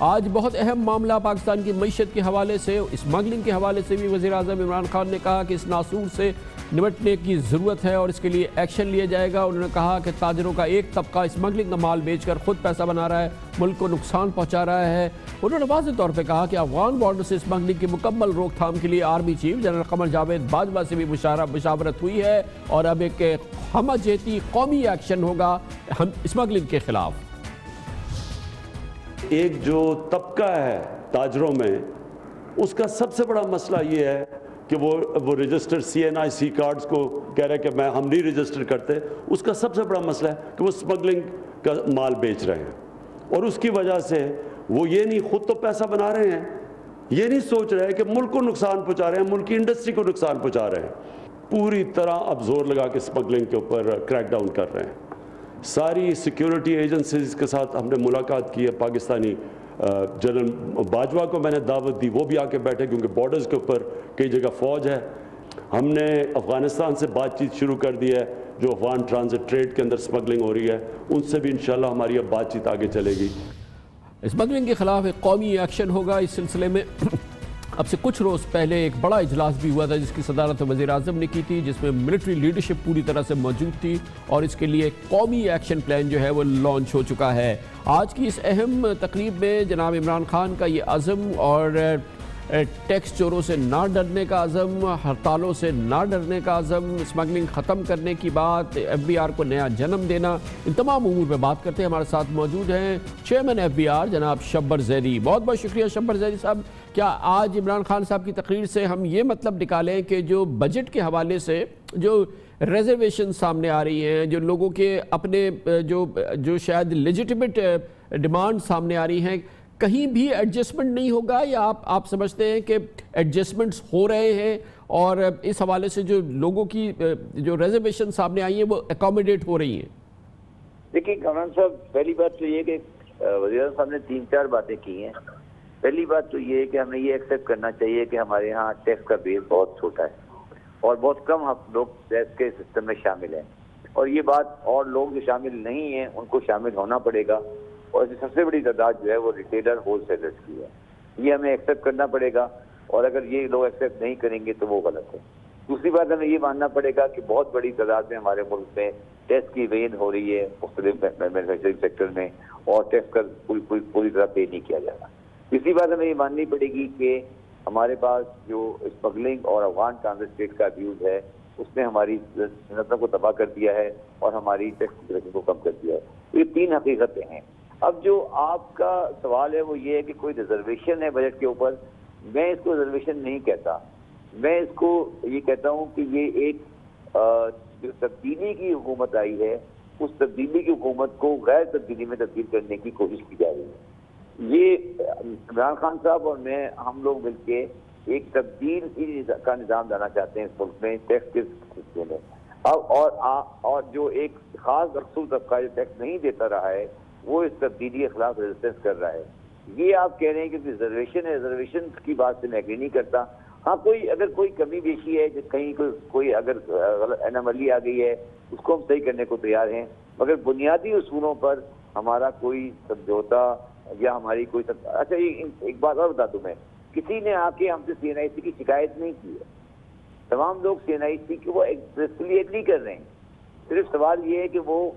C: آج بہت اہم معاملہ پاکستان کی معیشت کے حوالے سے، اسمگلنگ کے حوالے سے بھی وزیر اعظم عمران خان نے کہا کہ اس ناسور سے نمٹنے کی ضرورت ہے اور اس کے لیے ایکشن لیا جائے گا۔ انہوں نے کہا کہ تاجروں کا ایک طبقہ اسمگلنگ کا مال بیچ کر خود پیسہ بنا رہا ہے، ملک کو نقصان پہنچا رہا ہے۔ انہوں نے واضح طور پہ کہا کہ افغان بارڈر سے اسمگلنگ کی مکمل روک تھام کے لیے army chief general Qamar Javed Bajwa سے بھی مشاورت ہوئی ہے اور اب ایک ہمہ جہتی قومی ایکشن ہوگا اسمگلنگ کے خلاف۔
J: ایک جو طبقہ ہے تاجروں میں، اس کا سب سے بڑا مسئلہ یہ ہے کہ وہ رجسٹر CNIC کارڈز کو کہہ رہے کہ ہم نہیں رجسٹر کرتے۔ اس کا سب سے بڑا مسئلہ ہے کہ وہ اسمگلنگ کا مال بیچ رہے ہیں اور اس کی وجہ سے وہ یہ نہیں خود تو پیسہ بنا رہے ہیں، یہ نہیں سوچ رہے کہ ملک کو نقصان پہنچا رہے ہیں، ملک کی انڈسٹری کو نقصان پہنچا رہے ہیں۔ پوری طرح اب زور لگا کے اسمگلنگ کے اوپر کریک ڈاؤن کر رہے ہیں۔ ساری سیکیورٹی ایجنسیز کے ساتھ ہم نے ملاقات کی ہے۔ پاکستانی جنرل باجوہ کو میں نے دعوت دی، وہ بھی آ کے بیٹھے کیونکہ بارڈرز کے اوپر کئی جگہ فوج ہے۔ ہم نے افغانستان سے بات چیت شروع کر دی ہے، جو افغان ٹرانزٹ ٹریڈ کے اندر اسمگلنگ ہو رہی ہے، ان سے بھی انشاءاللہ ہماری اب بات چیت آگے چلے گی۔
C: اسمگلنگ کے خلاف ایک قومی ایکشن ہوگا۔ اس سلسلے میں اب سے کچھ روز پہلے ایک بڑا اجلاس بھی ہوا تھا جس کی صدارت وزیر اعظم نے کی تھی، جس میں ملٹری لیڈرشپ پوری طرح سے موجود تھی اور اس کے لیے ایک قومی ایکشن پلان جو ہے وہ لانچ ہو چکا ہے۔ آج کی اس اہم تقریب میں جناب عمران خان کا یہ عزم اور ٹیکس چوروں سے نہ ڈرنے کا عزم، ہڑتالوں سے نہ ڈرنے کا عزم، اسمگلنگ ختم کرنے کی بات، FBR کو نیا جنم دینا، ان تمام امور پہ بات کرتے ہیں۔ ہمارے ساتھ موجود ہیں چیئرمین FBR جناب شبر زیدی۔ بہت بہت شکریہ شبر زیدی صاحب۔ کیا آج عمران خان صاحب کی تقریر سے ہم یہ مطلب نکالیں کہ جو بجٹ کے حوالے سے جو ریزرویشن سامنے آ رہی ہیں، جو لوگوں کے اپنے جو شاید لیجیٹیمیٹ ڈیمانڈ سامنے آ رہی ہیں، کہیں بھی ایڈجسٹمنٹ نہیں ہوگا، یا آپ سمجھتے ہیں کہ ایڈجسٹمنٹس ہو رہے ہیں اور اس حوالے سے جو لوگوں کی جو ریزرویشن سامنے آئی ہیں وہ اکوموڈیٹ ہو رہی ہیں؟
K: دیکھیے کامران صاحب، پہلی بات تو یہ کہ وزیر اعظم صاحب نے 3-4 باتیں کی ہیں۔ پہلی بات تو یہ ہے کہ ہمیں یہ ایکسیپٹ کرنا چاہیے کہ ہمارے ہاں ٹیکس کا بیس بہت چھوٹا ہے اور بہت کم لوگ ٹیکس کے سسٹم میں شامل ہیں، اور یہ بات اور لوگ جو شامل نہیں ہیں ان کو شامل ہونا پڑے گا، اور سب سے بڑی تعداد جو ہے وہ ریٹیلر ہول سیلرز کی ہے۔ یہ ہمیں ایکسیپٹ کرنا پڑے گا، اور اگر یہ لوگ ایکسیپٹ نہیں کریں گے تو وہ غلط ہے۔ دوسری بات ہمیں یہ ماننا پڑے گا کہ بہت بڑی تعداد میں ہمارے ملک میں ٹیکس کی وین ہو رہی ہے مختلف مینوفیکچرنگ سیکٹر میں، اور ٹیکس کا پوری طرح پے نہیں کیا جا رہا۔ تیسری بات ہمیں یہ ماننی پڑے گی کہ ہمارے پاس جو اسمگلنگ اور افغان ٹرانزٹ ٹریڈ کا ابیوز ہے اس نے ہماری صنعتوں کو تباہ کر دیا ہے اور ہماری ٹیکس کو کم کر دیا ہے۔ یہ 3 حقیقتیں ہیں۔ اب جو آپ کا سوال ہے وہ یہ ہے کہ کوئی ریزرویشن ہے بجٹ کے اوپر، میں اس کو ریزرویشن نہیں کہتا، میں اس کو یہ کہتا ہوں کہ یہ ایک جو تبدیلی کی حکومت آئی ہے اس تبدیلی کی حکومت کو غیر تبدیلی میں تبدیل کرنے کی کوشش کی جا رہی ہے۔ یہ عمران خان صاحب اور میں ہم لوگ مل کے ایک تبدیل کا نظام لانا چاہتے ہیں اس ملک میں ٹیکس کے سلسلے میں، اور جو ایک خاص مخصوص طبقہ جو ٹیکس نہیں دیتا رہا ہے وہ اس تبدیلی کے خلاف ریزسٹنس کر رہا ہے۔ یہ آپ کہہ رہے ہیں کہ ریزرویشن ہے، ریزرویشن کی بات سے میں ایگری نہیں کرتا۔ ہاں اگر کوئی کمی بیشی ہے، کہیں کوئی اگر اناملی آ گئی ہے اس کو ہم صحیح کرنے کو تیار ہیں، مگر بنیادی اصولوں پر ہمارا کوئی سمجھوتا یا ہماری کوئی اچھا ایک بات اور بتا دوں، میں کسی نے آ کے ہم سے CNIC کی شکایت نہیں کی ہے۔ تمام لوگ CNIC کی وہ ایگزیکٹلی ایگری کر رہے ہیں، صرف سوال یہ ہے کہ وہ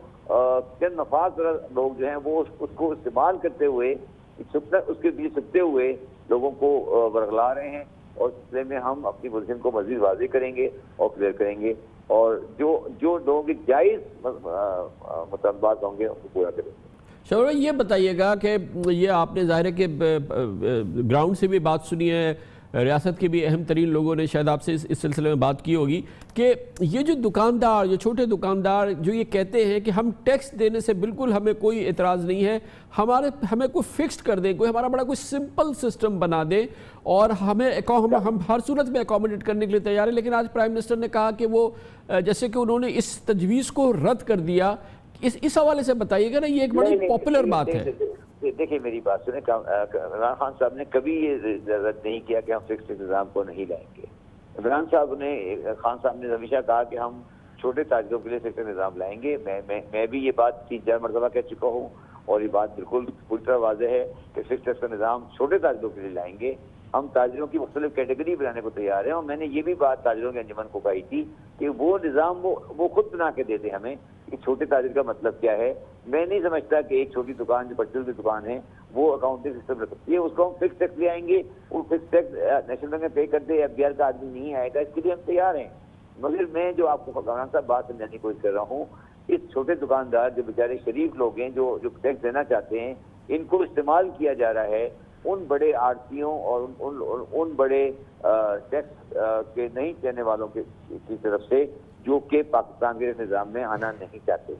K: چند مفاد لوگ جو ہیں وہ اس کو استعمال کرتے ہوئے اس کے پیچھے چھپتے ہوئے لوگوں کو برگلا رہے ہیں، اور اس سلسلے میں ہم اپنی پوزیشن کو مزید واضح کریں گے اور کلیئر کریں گے، اور جو لوگوں کے جائز مطالبات ہوں گے ان کو پورا کریں گے۔
C: شعور بھائی یہ بتائیے گا کہ یہ آپ نے ظاہر ہے کہ گراؤنڈ سے بھی بات سنی ہے، ریاست کے بھی اہم ترین لوگوں نے شاید آپ سے اس سلسلے میں بات کی ہوگی کہ یہ جو دکاندار، جو چھوٹے دکاندار جو یہ کہتے ہیں کہ ہم ٹیکس دینے سے بالکل ہمیں کوئی اعتراض نہیں ہے، ہمیں کوئی فکسڈ کر دیں، کوئی ہمارا بڑا کوئی سمپل سسٹم بنا دیں اور ہم ہر صورت میں اکوموڈیٹ کرنے کے لیے تیار ہیں، لیکن آج پرائم منسٹر نے کہا کہ وہ جیسے کہ انہوں نے اس تجویز کو رد کر دیا۔ اس حوالے سے بتائیے گا نا، یہ ایک بڑی پاپولر بات ہے۔
K: دیکھیں میری بات سنیں، عمران خان صاحب نے کبھی یہ رد نہیں کیا کہ ہم فکسڈ انتظام کو نہیں لائیں گے۔ خان صاحب نے ہمیشہ کہا کہ ہم چھوٹے تاجروں کے لیے فکسڈ نظام لائیں گے۔ میں بھی یہ بات 3-4 مرتبہ کہہ چکا ہوں، اور یہ بات بالکل پوری طرح واضح ہے کہ فکس ٹیکس کا نظام چھوٹے تاجروں کے لیے لائیں گے. ہم تاجروں کی مختلف کیٹیگری بنانے کو تیار ہیں, اور میں نے یہ بھی بات تاجروں کے انجمن کو کہی تھی کہ وہ نظام وہ خود بنا کے دیتے ہمیں کہ چھوٹے تاجر کا مطلب کیا ہے. میں نہیں سمجھتا کہ ایک چھوٹی دکان جو پرچون کی دکان ہے وہ اکاؤنٹنگ سسٹم رکھ سکتی ہے. اس کو ہم فکس ٹیکس لے آئیں گے, وہ فکس ٹیکس نیشنل بینک میں پے کر دے, FBR کا آدمی نہیں آئے گا, اس کے لیے ہم تیار ہیں. مگر میں جو آپ کو کامران صاحب بات سمجھانے کی کوشش کر رہا ہوں, اس چھوٹے دکاندار جو بیچارے شریف لوگ ہیں جو ٹیکس دینا چاہتے ہیں, ان کو استعمال کیا جا رہا ہے ان بڑے آڑتیوں اور ان بڑے ٹیکس کے نہیں دینے والوں کی طرف سے جو کہ پاکستان کے نظام میں آنا نہیں چاہتے.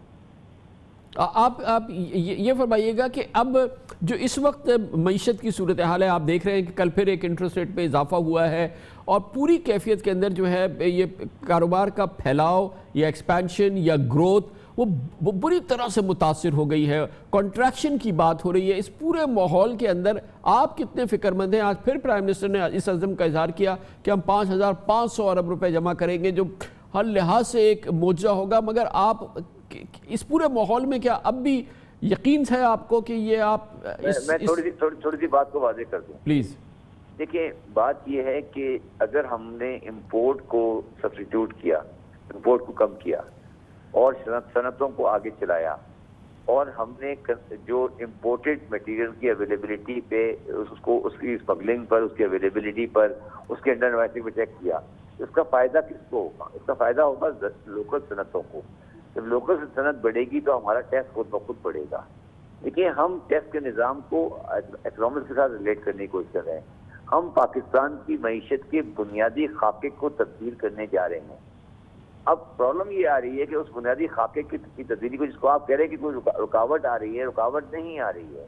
C: آپ یہ فرمائیے گا کہ اب جو اس وقت معیشت کی صورتحال ہے, آپ دیکھ رہے ہیں کہ کل پھر ایک انٹرسٹ ریٹ پہ اضافہ ہوا ہے اور پوری کیفیت کے اندر جو ہے یہ کاروبار کا پھیلاؤ یا ایکسپینشن یا گروتھ وہ بری طرح سے متاثر ہو گئی ہے, کنٹریکشن کی بات ہو رہی ہے. اس پورے ماحول کے اندر آپ کتنے فکر مند ہیں؟ آج پھر پرائم منسٹر نے اس عزم کا اظہار کیا کہ ہم 5,500 ارب روپے جمع کریں گے, جو ہر لحاظ سے ایک معجزہ ہوگا. مگر آپ اس پورے ماحول میں کیا اب بھی یقین ہے آپ کو کہ یہ آپ
K: میں تھوڑی سی بات کو واضح کر دوں
C: پلیز.
K: دیکھیں, بات یہ ہے کہ اگر ہم نے امپورٹ کو سبسٹیٹیوٹ کیا, امپورٹ کو کم کیا اور صنعتوں کو آگے چلایا, اور ہم نے جو امپورٹڈ مٹیریل کی اویلیبلٹی پہ اس کی اسمگلنگ پر, اس کی اویلیبلٹی پر, اس کے انڈر انوائسنگ پہ چیک کیا, اس کا فائدہ کس کو ہوگا؟ اس کا فائدہ ہوگا لوکل صنعتوں کو. جب لوکل صنعت بڑھے گی تو ہمارا ٹیکس خود بخود بڑھے گا. دیکھیے, ہم ٹیکس کے نظام کو اکنامکس کے ساتھ ریلیٹ کرنے کی کوشش کر رہے ہیں. ہم پاکستان کی معیشت کے بنیادی خاکے کو تبدیل کرنے جا رہے ہیں. اب پرابلم یہ آ رہی ہے کہ اس بنیادی خاکے کی تبدیلی کو, جس کو آپ کہہ رہے ہیں کہ کوئی رکاوٹ آ رہی ہے, رکاوٹ نہیں آ رہی ہے.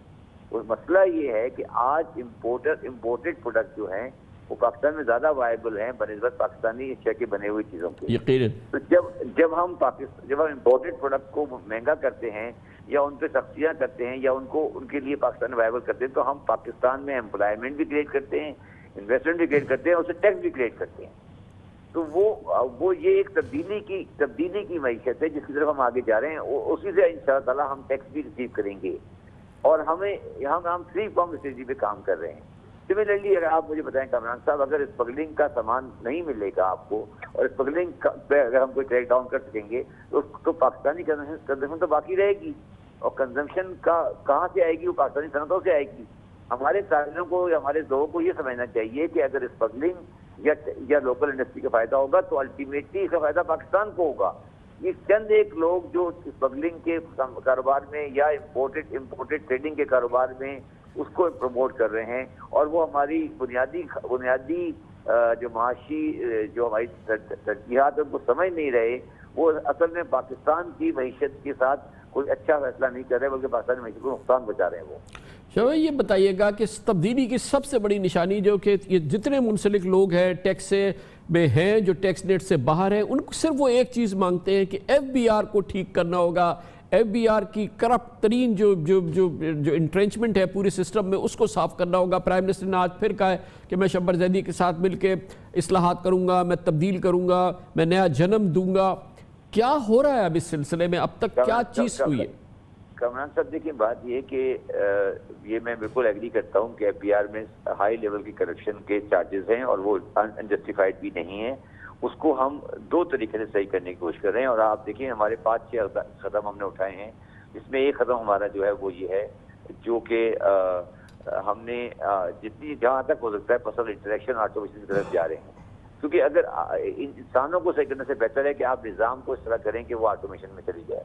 K: مسئلہ یہ ہے کہ آج امپورٹڈ پروڈکٹ جو ہیں وہ پاکستان میں زیادہ وائبل ہیں بنسبت پاکستانی اشیاء کے بنے ہوئی چیزوں کے.
C: یقیناً
K: تو جب ہم امپورٹڈ پروڈکٹ کو مہنگا کرتے ہیں یا ان پہ سختیاں کرتے ہیں یا ان کے لیے پاکستان میں وائبل کرتے ہیں, تو ہم پاکستان میں امپلائمنٹ بھی کریٹ کرتے ہیں, انویسٹمنٹ بھی کریٹ کرتے ہیں, اور اسے ٹیکس بھی کریٹ کرتے ہیں. تو وہ یہ ایک تبدیلی کی معیشت ہے جس کی طرف ہم آگے جا رہے ہیں. اسی سے انشاءاللہ تعالیٰ ہم ٹیکس بھی ریسیو کریں گے, اور ہم 3 فارم اسٹریٹجی پہ کام کر رہے ہیں. سملرلی اگر آپ مجھے بتائیں کامران صاحب, اگر اسمگلنگ کا سامان نہیں ملے گا آپ کو, اور اسمگلنگ پہ اگر ہم کوئی کریک ڈاؤن کر سکیں گے, تو پاکستانی کنزمپشن تو باقی رہے گی, اور کنزمپشن کہاں سے آئے گی؟ وہ پاکستانی صنعتوں سے آئے گی. ہمارے تاجروں کو یا ہمارے لوگوں کو یہ سمجھنا چاہیے کہ اگر اسمگلنگ یا لوکل انڈسٹری کا فائدہ ہوگا تو الٹیمیٹلی اس کا فائدہ پاکستان کو ہوگا. یہ چند ایک لوگ جو اسمگلنگ کے کاروبار میں یا امپورٹڈ ٹریڈنگ کے کاروبار میں اس کو پروموٹ کر رہے ہیں, اور وہ ہماری بنیادی جو معاشی جو ہماری ترجیحات ان کو سمجھ نہیں رہے. وہ اصل میں پاکستان کی معیشت کے ساتھ کوئی اچھا فیصلہ نہیں کر رہے, بلکہ پاکستانی معیشت کو نقصان بچا رہے ہیں. وہ
C: شاہ یہ بتائیے گا کہ اس تبدیلی کی سب سے بڑی نشانی جو کہ یہ جتنے منسلک لوگ ہیں ٹیکس سے میں ہیں, جو ٹیکس نیٹ سے باہر ہیں, ان کو صرف وہ ایک چیز مانگتے ہیں کہ FBR کو ٹھیک کرنا ہوگا, FBR کی کرپٹ ترین جو انٹرینچمنٹ ہے پورے سسٹم میں اس کو صاف کرنا ہوگا. پرائم منسٹر نے آج پھر کہا ہے کہ میں شبر زیدی کے ساتھ مل کے اصلاحات کروں گا, میں تبدیل کروں گا, میں نیا جنم دوں گا. کیا ہو رہا ہے اب اس سلسلے میں؟ اب تک کیا چیز ہوئی ہے؟
K: کامران صاحب دیکھیں, بات یہ کہ یہ میں بالکل ایگری کرتا ہوں کہ FBR میں ہائی لیول کی کرپشن کے چارجز ہیں اور وہ انجسٹیفائڈ بھی نہیں ہیں. اس کو ہم 2 طریقے سے صحیح کرنے کی کوشش کر رہے ہیں, اور آپ دیکھیں ہمارے 5-6 قدم ہم نے اٹھائے ہیں, جس میں ایک قدم ہمارا جو ہے وہ یہ ہے جو کہ ہم نے جہاں تک ہو سکتا ہے پرسنل انٹریکشن آٹومیشن کی طرف جا رہے ہیں. کیونکہ اگر انسانوں کو صحیح کرنے سے بہتر ہے کہ آپ نظام کو اس طرح کریں کہ وہ آٹومیشن میں چلی جائے.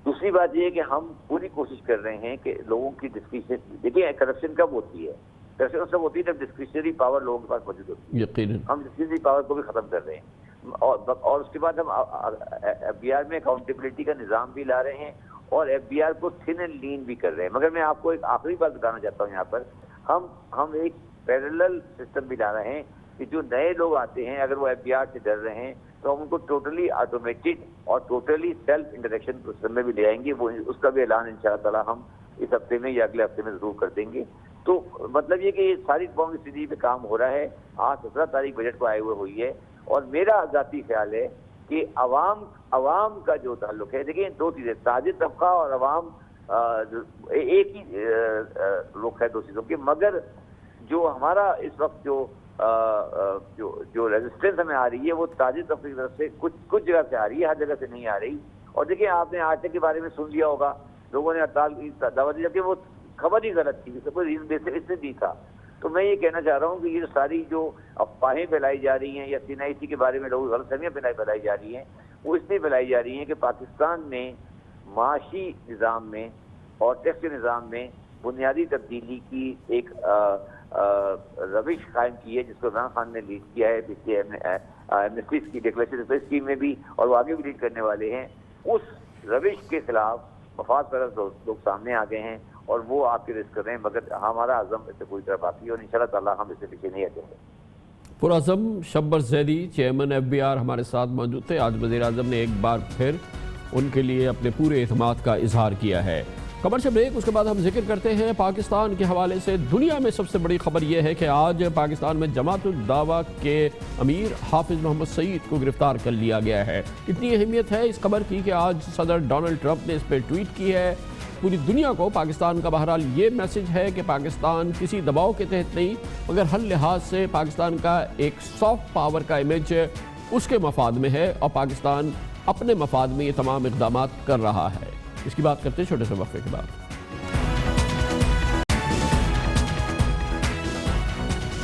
K: دوسری بات یہ ہے کہ ہم پوری کوشش کر رہے ہیں کہ لوگوں کی ڈسکریشن, دیکھیں کرپشن کب ہوتی ہے؟ کرپشن سب ہوتی ہے جب ڈسکریشنری پاور لوگوں کے پاس موجود ہوتی ہے. ہم ڈسکریشنری پاور کو بھی ختم کر رہے ہیں, اور اس کے بعد ہم FBR میں اکاؤنٹیبلٹی کا نظام بھی لا رہے ہیں, اور FBR کو تھن اینڈ لین بھی کر رہے ہیں. مگر میں آپ کو ایک آخری بات بتانا چاہتا ہوں یہاں پر, ہم ایک پیرلل سسٹم بھی لا رہے ہیں کہ جو نئے لوگ آتے ہیں اگر وہ FBR سے ڈر رہے ہیں تو ہم ان کو ٹوٹلی آٹومیٹڈ اور ٹوٹلی سیلف انٹریکشن سسٹم میں بھی لے آئیں گے. وہ اس کا بھی اعلان انشاءاللہ تعالی ہم اس ہفتے میں یا اگلے ہفتے میں ضرور کر دیں گے. تو مطلب یہ کہ یہ ساری قومی استدی پہ کام ہو رہا ہے. آج 17 تاریخ بجٹ کو آئے ہوئے ہوئی ہے, اور میرا ذاتی خیال ہے کہ عوام کا جو تعلق ہے, دیکھیں 2 چیزیں, تاجر طبقہ اور عوام ایک ہی رخ ہے دو چیزوں کے، مگر جو ہمارا اس وقت جو ریزسٹنس ہمیں آ رہی ہے وہ تاجر طبقے کی طرف سے کچھ جگہ سے آ رہی ہے، ہر جگہ سے نہیں آ رہی. اور دیکھیں آپ نے آٹے کے بارے میں سن لیا ہوگا، لوگوں نے ہڑتال کی دعوت دی، جبکہ وہ خبر ہی غلط تھی، کوئی ریزن بیس اس نے دی تھا. تو میں یہ کہنا چاہ رہا ہوں کہ یہ ساری جو افواہیں پھیلائی جا رہی ہیں یا CNIC کے بارے میں لوگ غلط فہمیاں پھیلائی جا رہی ہیں، وہ اس لیے پھیلائی جا رہی ہیں کہ پاکستان نے معاشی نظام میں اور ٹیکس کے نظام میں بنیادی تبدیلی کی ایک روش قائم کی ہے، جس کو عمران خان نے لیڈ کیا ہے پچھلے ایمنسٹی کی ڈکلیریشن اسکیم میں بھی، اور وہ آگے بھی لیڈ کرنے والے ہیں. اس روش کے خلاف مفاد پرست لوگ سامنے آ گئے ہیں اور وہ آپ کے رسک کر رہے ہیں، مگر ہمارا عزم اس سے پوری طرح باقی ہے اور انشاءاللہ تعالیٰ ہم اس سے پیچھے نہیں ہٹیں گے.
C: پراعظم شبر زیدی چیئرمین FBR ہمارے ساتھ موجود تھے. آج وزیر اعظم نے ایک بار پھر ان کے لیے اپنے پورے اعتماد کا اظہار کیا ہے. کمرشل بریک، اس کے بعد ہم ذکر کرتے ہیں پاکستان کے حوالے سے. دنیا میں سب سے بڑی خبر یہ ہے کہ آج پاکستان میں جماعت الدعوہ کے امیر حافظ محمد سعید کو گرفتار کر لیا گیا ہے. اتنی اہمیت ہے اس خبر کی کہ آج صدر ڈونلڈ ٹرمپ نے اس پہ ٹویٹ کی ہے. پوری دنیا کو پاکستان کا بہرحال یہ میسج ہے کہ پاکستان کسی دباؤ کے تحت نہیں، مگر ہر لحاظ سے پاکستان کا ایک سافٹ پاور کا امیج اس کے مفاد میں ہے اور پاکستان اپنے مفاد میں یہ تمام اقدامات کر رہا ہے. اس کی بات کرتے ہیں چھوٹے سے وقفے کے بعد.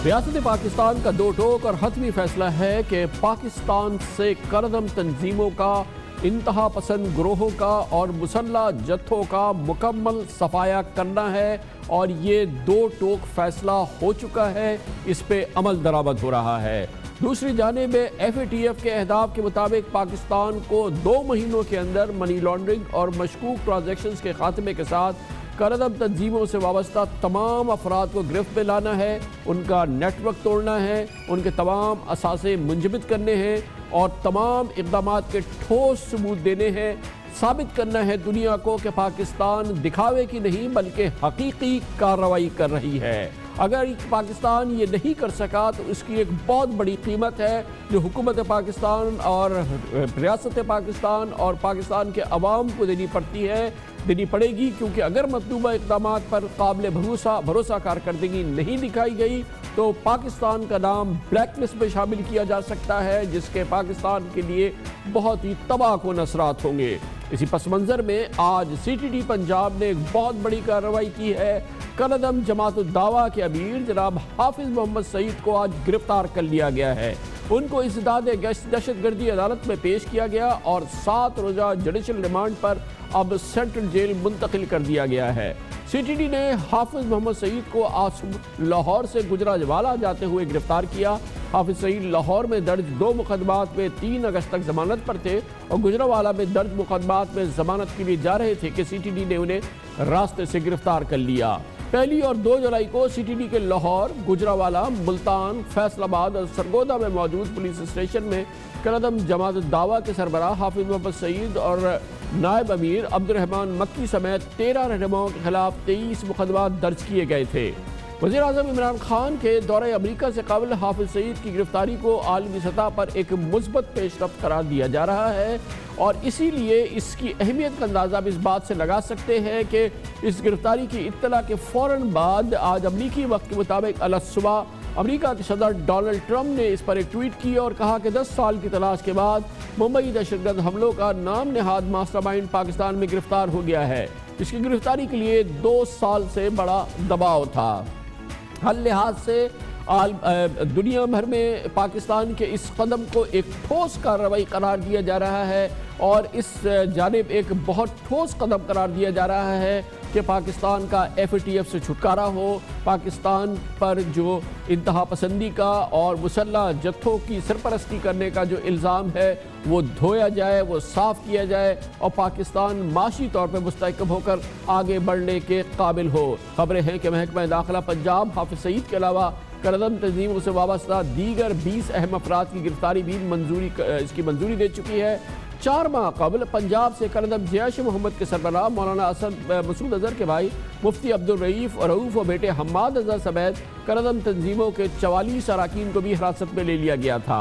C: ریاست پاکستان کا دو ٹوک اور حتمی فیصلہ ہے کہ پاکستان سے کردم تنظیموں کا، انتہا پسند گروہوں کا اور مسلح جتھوں کا مکمل صفایا کرنا ہے، اور یہ دو ٹوک فیصلہ ہو چکا ہے، اس پہ عمل درآمد ہو رہا ہے. دوسری جانب FATF کے اہداف کے مطابق پاکستان کو 2 مہینوں کے اندر منی لانڈرنگ اور مشکوک ٹرانزیکشنز کے خاتمے کے ساتھ کردم تنظیموں سے وابستہ تمام افراد کو گرفت میں لانا ہے، ان کا نیٹ ورک توڑنا ہے، ان کے تمام اثاثے منجمد کرنے ہیں اور تمام اقدامات کے ٹھوس ثبوت دینے ہیں. ثابت کرنا ہے دنیا کو کہ پاکستان دکھاوے کی نہیں بلکہ حقیقی کارروائی کر رہی ہے. اگر پاکستان یہ نہیں کر سکا تو اس کی ایک بہت بڑی قیمت ہے جو حکومت پاکستان اور ریاست پاکستان اور پاکستان کے عوام کو دینی پڑے گی، کیونکہ اگر مطلوبہ اقدامات پر قابل بھروسہ کارکردگی نہیں دکھائی گئی تو پاکستان کا نام بلیک لسٹ میں شامل کیا جا سکتا ہے، جس کے پاکستان کے لیے بہت ہی تباہ کن اثرات ہوں گے. اسی پس منظر میں آج CTD پنجاب نے ایک بہت بڑی کارروائی کی ہے. کالعدم جماعت الدعوہ کے امیر جناب حافظ محمد سعید کو آج گرفتار کر لیا گیا ہے. ان کو انسداد دہشت گردی عدالت میں پیش کیا گیا اور 7 روزہ جوڈیشل ریمانڈ پر اب سینٹرل جیل منتقل کر دیا گیا ہے. CTD نے حافظ محمد سعید کو آج لاہور سے گجرانوالہ جاتے ہوئے گرفتار کیا. حافظ سعید لاہور میں درج 2 مقدمات میں 3 اگست تک ضمانت پر تھے اور گجرانوالہ میں درج مقدمات میں ضمانت کے لیے جا رہے تھے کہ CTD نے انہیں راستے سے گرفتار کر لیا. 1 اور 2 جولائی کو CTD کے لاہور، گجرانوالہ، ملتان، فیصل آباد اور سرگودا میں موجود پولیس اسٹیشن میں کالعدم جماعت الدعوہ کے سربراہ حافظ محمد سعید اور نائب امیر عبد الرحمن مکی سمیت 13 رہنماؤں کے خلاف 23 مقدمات درج کیے گئے تھے. وزیر اعظم عمران خان کے دورہ امریکہ سے قبل حافظ سعید کی گرفتاری کو عالمی سطح پر ایک مثبت پیش رفت قرار دیا جا رہا ہے اور اسی لیے اس کی اہمیت کا اندازہ بھی اس بات سے لگا سکتے ہیں کہ اس گرفتاری کی اطلاع کے فوراً بعد آج امریکی وقت کے مطابق صبح امریکہ کے صدر ڈونلڈ ٹرمپ نے اس پر ایک ٹویٹ کی اور کہا کہ 10 سال کی تلاش کے بعد ممبئی دہشت گرد حملوں کا نام نہاد ماسٹر مائنڈ پاکستان میں گرفتار ہو گیا ہے. اس کی گرفتاری کے لیے 2 سال سے بڑا دباؤ تھا. ہر لحاظ سے دنیا بھر میں پاکستان کے اس قدم کو ایک ٹھوس کارروائی قرار دیا جا رہا ہے اور اس جانب ایک بہت ٹھوس قدم قرار دیا جا رہا ہے کہ پاکستان کا FATF سے چھٹکارا ہو، پاکستان پر جو انتہا پسندی کا اور مسلح جتھوں کی سرپرستی کرنے کا جو الزام ہے وہ دھویا جائے، وہ صاف کیا جائے اور پاکستان معاشی طور پہ مستحکم ہو کر آگے بڑھنے کے قابل ہو. خبریں ہیں کہ محکمہ داخلہ پنجاب حافظ سعید کے علاوہ کالعدم تنظیموں سے وابستہ دیگر 20 اہم افراد کی گرفتاری بھی منظوری دے چکی ہے. 4 ماہ قبل پنجاب سے کالعدم جیش محمد کے سربراہ مولانا مسعود اظہر کے بھائی مفتی عبدالرؤوف اور بیٹے حماد اظہر سمیت کالعدم تنظیموں کے 44 اراکین کو بھی حراست میں لے لیا گیا تھا.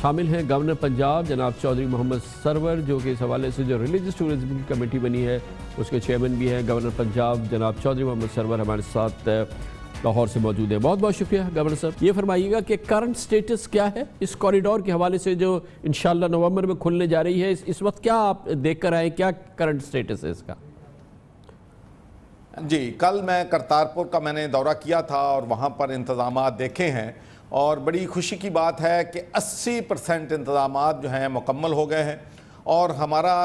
C: شامل ہیں گورنر پنجاب جناب چودھری محمد سرور، جو کہ اس حوالے سے جو ریلیجس ٹورزم کی کمیٹی بنی ہے اس کے چیئرمین بھی ہیں گورنر پنجاب جناب چودھری محمد سرور ہمارے ساتھ لاہور سے موجود ہے۔ بہت بہت شکریہ گورنر صاحب۔ یہ فرمائیے گا کہ کرنٹ سٹیٹس کیا ہے اس کوریڈور کے حوالے سے جو انشاءاللہ نومبر میں کھلنے جا رہی ہے، اس وقت کیا آپ دیکھ کر آئے، کیا کرنٹ سٹیٹس ہے اس کا؟
L: جی، کل میں کرتارپور کا میں نے دورہ کیا تھا اور وہاں پر انتظامات دیکھے ہیں، اور بڑی خوشی کی بات ہے کہ 80% انتظامات جو ہیں مکمل ہو گئے ہیں، اور ہمارا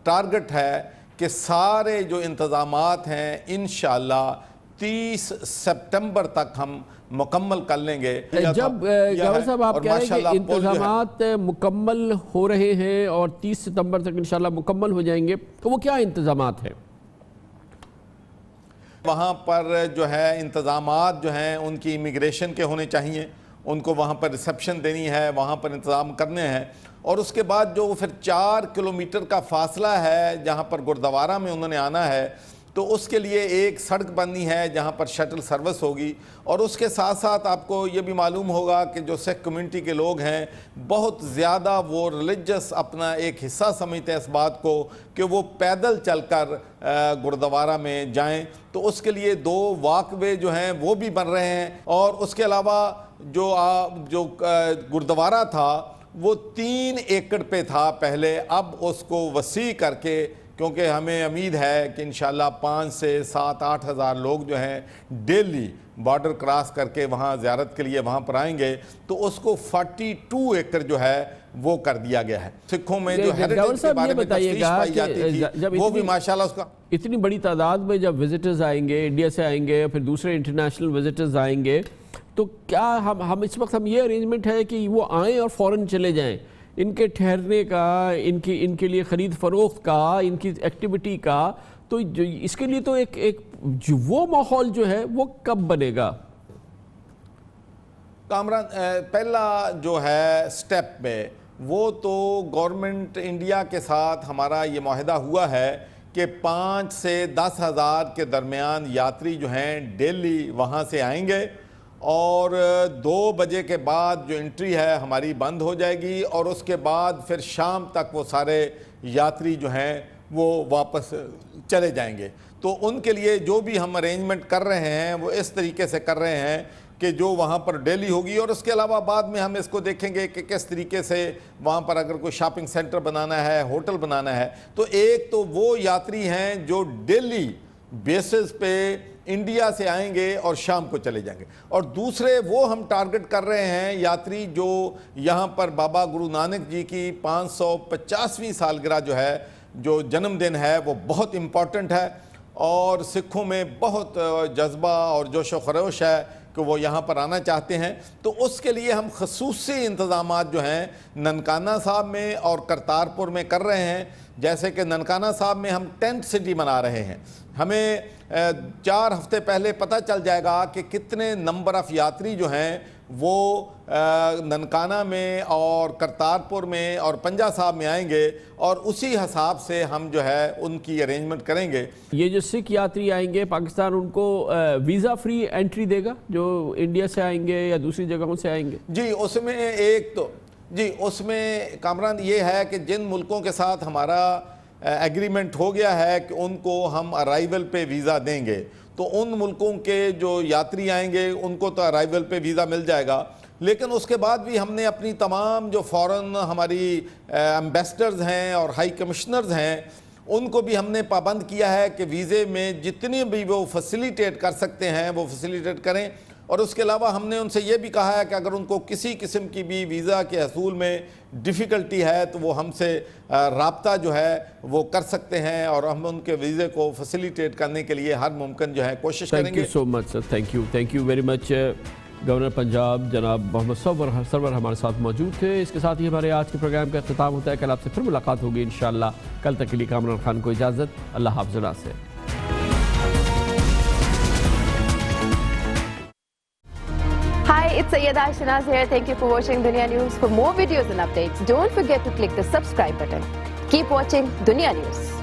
L: ٹارگٹ ہے کہ سارے جو انتظامات ہیں انشاءاللہ 30 سپٹمبر تک ہم مکمل کر لیں گے۔
C: جب گورنر صاحب آپ کہہ رہے ہیں کہ انتظامات مکمل ہو رہے ہیں اور 30 ستمبر تک انشاءاللہ مکمل ہو جائیں گے، تو وہ کیا انتظامات ہیں؟
L: وہاں پر جو ہے انتظامات جو ہیں ان کی امیگریشن کے ہونے چاہیے، ان کو وہاں پر ریسیپشن دینی ہے، وہاں پر انتظام کرنے ہیں، اور اس کے بعد جو پھر 4 کلومیٹر کا فاصلہ ہے جہاں پر گردوارہ میں انہوں نے آنا ہے، تو اس کے لیے ایک سڑک بننی ہے جہاں پر شٹل سروس ہوگی، اور اس کے ساتھ ساتھ آپ کو یہ بھی معلوم ہوگا کہ جو سکھ کمیونٹی کے لوگ ہیں بہت زیادہ وہ ریلیجس اپنا ایک حصہ سمجھتے ہیں اس بات کو کہ وہ پیدل چل کر گردوارہ میں جائیں، تو اس کے لیے 2 واک وے جو ہیں وہ بھی بن رہے ہیں، اور اس کے علاوہ جو گردوارہ تھا وہ 3 ایکڑ پہ تھا پہلے، اب اس کو وسیع کر کے، کیونکہ ہمیں امید ہے کہ انشاءاللہ 5 سے 7-8 ہزار لوگ جو ہیں ڈیلی بارڈر کراس کر کے وہاں زیارت کے لیے وہاں پر آئیں گے، تو اس کو 42 ایکڑ جو ہے وہ کر دیا گیا ہے۔ سکھوں میں جو ہیریٹیج کے بارے میں تفتیش پائی جاتی تھی وہ بھی ماشاءاللہ اس کا
C: اتنی بڑی تعداد میں جب وزٹرز آئیں گے، انڈیا سے آئیں گے، پھر دوسرے انٹرنیشنل وزٹرز آئیں گے، تو کیا ہم اس وقت یہ ارینجمنٹ ہے کہ وہ آئیں اور فوراً چلے جائیں؟ ان کے ٹھہرنے کا، ان کے لیے خرید فروخت کا، ان کی ایکٹیویٹی کا، تو اس کے لیے تو ایک وہ ماحول جو ہے وہ کب بنے گا؟
L: کامران، پہلا جو ہے سٹیپ میں وہ تو گورنمنٹ انڈیا کے ساتھ ہمارا یہ معاہدہ ہوا ہے کہ 5 سے 10 ہزار کے درمیان یاتری جو ہیں ڈیلی وہاں سے آئیں گے، اور 2 بجے کے بعد جو انٹری ہے ہماری بند ہو جائے گی، اور اس کے بعد پھر شام تک وہ سارے یاتری جو ہیں وہ واپس چلے جائیں گے۔ تو ان کے لیے جو بھی ہم ارینجمنٹ کر رہے ہیں وہ اس طریقے سے کر رہے ہیں کہ جو وہاں پر ڈیلی ہوگی، اور اس کے علاوہ بعد میں ہم اس کو دیکھیں گے کہ کس طریقے سے وہاں پر اگر کوئی شاپنگ سینٹر بنانا ہے، ہوٹل بنانا ہے، تو ایک تو وہ یاتری ہیں جو ڈیلی بیسز پہ انڈیا سے آئیں گے اور شام کو چلے جائیں گے، اور دوسرے وہ ہم ٹارگٹ کر رہے ہیں یاتری جو یہاں پر بابا گرو نانک جی کی 550ویں سالگرہ جو ہے، جو جنم دن ہے، وہ بہت امپورٹنٹ ہے، اور سکھوں میں بہت جذبہ اور جوش و خروش ہے کہ وہ یہاں پر آنا چاہتے ہیں۔ تو اس کے لیے ہم خصوصی انتظامات جو ہیں ننکانہ صاحب میں اور کرتارپور میں کر رہے ہیں، جیسے کہ ننکانہ صاحب میں ہم ٹینٹ سٹی بنا رہے ہیں۔ ہمیں 4 ہفتے پہلے پتہ چل جائے گا کہ کتنے نمبر آف یاتری جو ہیں وہ ننکانہ میں اور کرتارپور میں اور پنجا صاحب میں آئیں گے، اور اسی حساب سے ہم جو ہے ان کی ارینجمنٹ کریں گے۔
C: یہ جو سکھ یاتری آئیں گے پاکستان، ان کو ویزا فری انٹری دے گا جو انڈیا سے آئیں گے یا دوسری جگہوں سے آئیں گے؟
L: جی، اس میں کامران یہ ہے کہ جن ملکوں کے ساتھ ہمارا ایگریمنٹ ہو گیا ہے کہ ان کو ہم ارائیول پہ ویزا دیں گے، تو ان ملکوں کے جو یاتری آئیں گے ان کو تو ارائیول پہ ویزا مل جائے گا، لیکن اس کے بعد بھی ہم نے اپنی تمام جو فورن ہماری ایمبیسڈرز ہیں اور ہائی کمشنرز ہیں ان کو بھی ہم نے پابند کیا ہے کہ ویزے میں جتنی بھی وہ فیسیلیٹیٹ کر سکتے ہیں وہ فیسیلیٹیٹ کریں، اور اس کے علاوہ ہم نے ان سے یہ بھی کہا ہے کہ اگر ان کو کسی قسم کی بھی ویزا کے حصول میں ڈیفیکلٹی ہے تو وہ ہم سے رابطہ جو ہے وہ کر سکتے ہیں، اور ہم ان کے ویزے کو فیسیلیٹیٹ کرنے کے لیے ہر ممکن جو ہے کوشش کریں گے۔
C: Thank you so much sir, thank you very much. Governor Punjab جناب محمد سرور ہمارے ساتھ موجود تھے۔ اس کے ساتھ ہی ہمارے آج کے پروگرام کا اختتام ہوتا ہے۔ کل آپ سے پھر ملاقات ہوگی انشاءاللہ۔ کل تک کے لیے کامران خان کو اجازت، اللہ حافظ سے۔
M: Hi, it's Sayyeda Shanaz here. Thank you for watching Dunya News. For more videos and updates, don't forget to click the subscribe button. Keep watching Dunya News.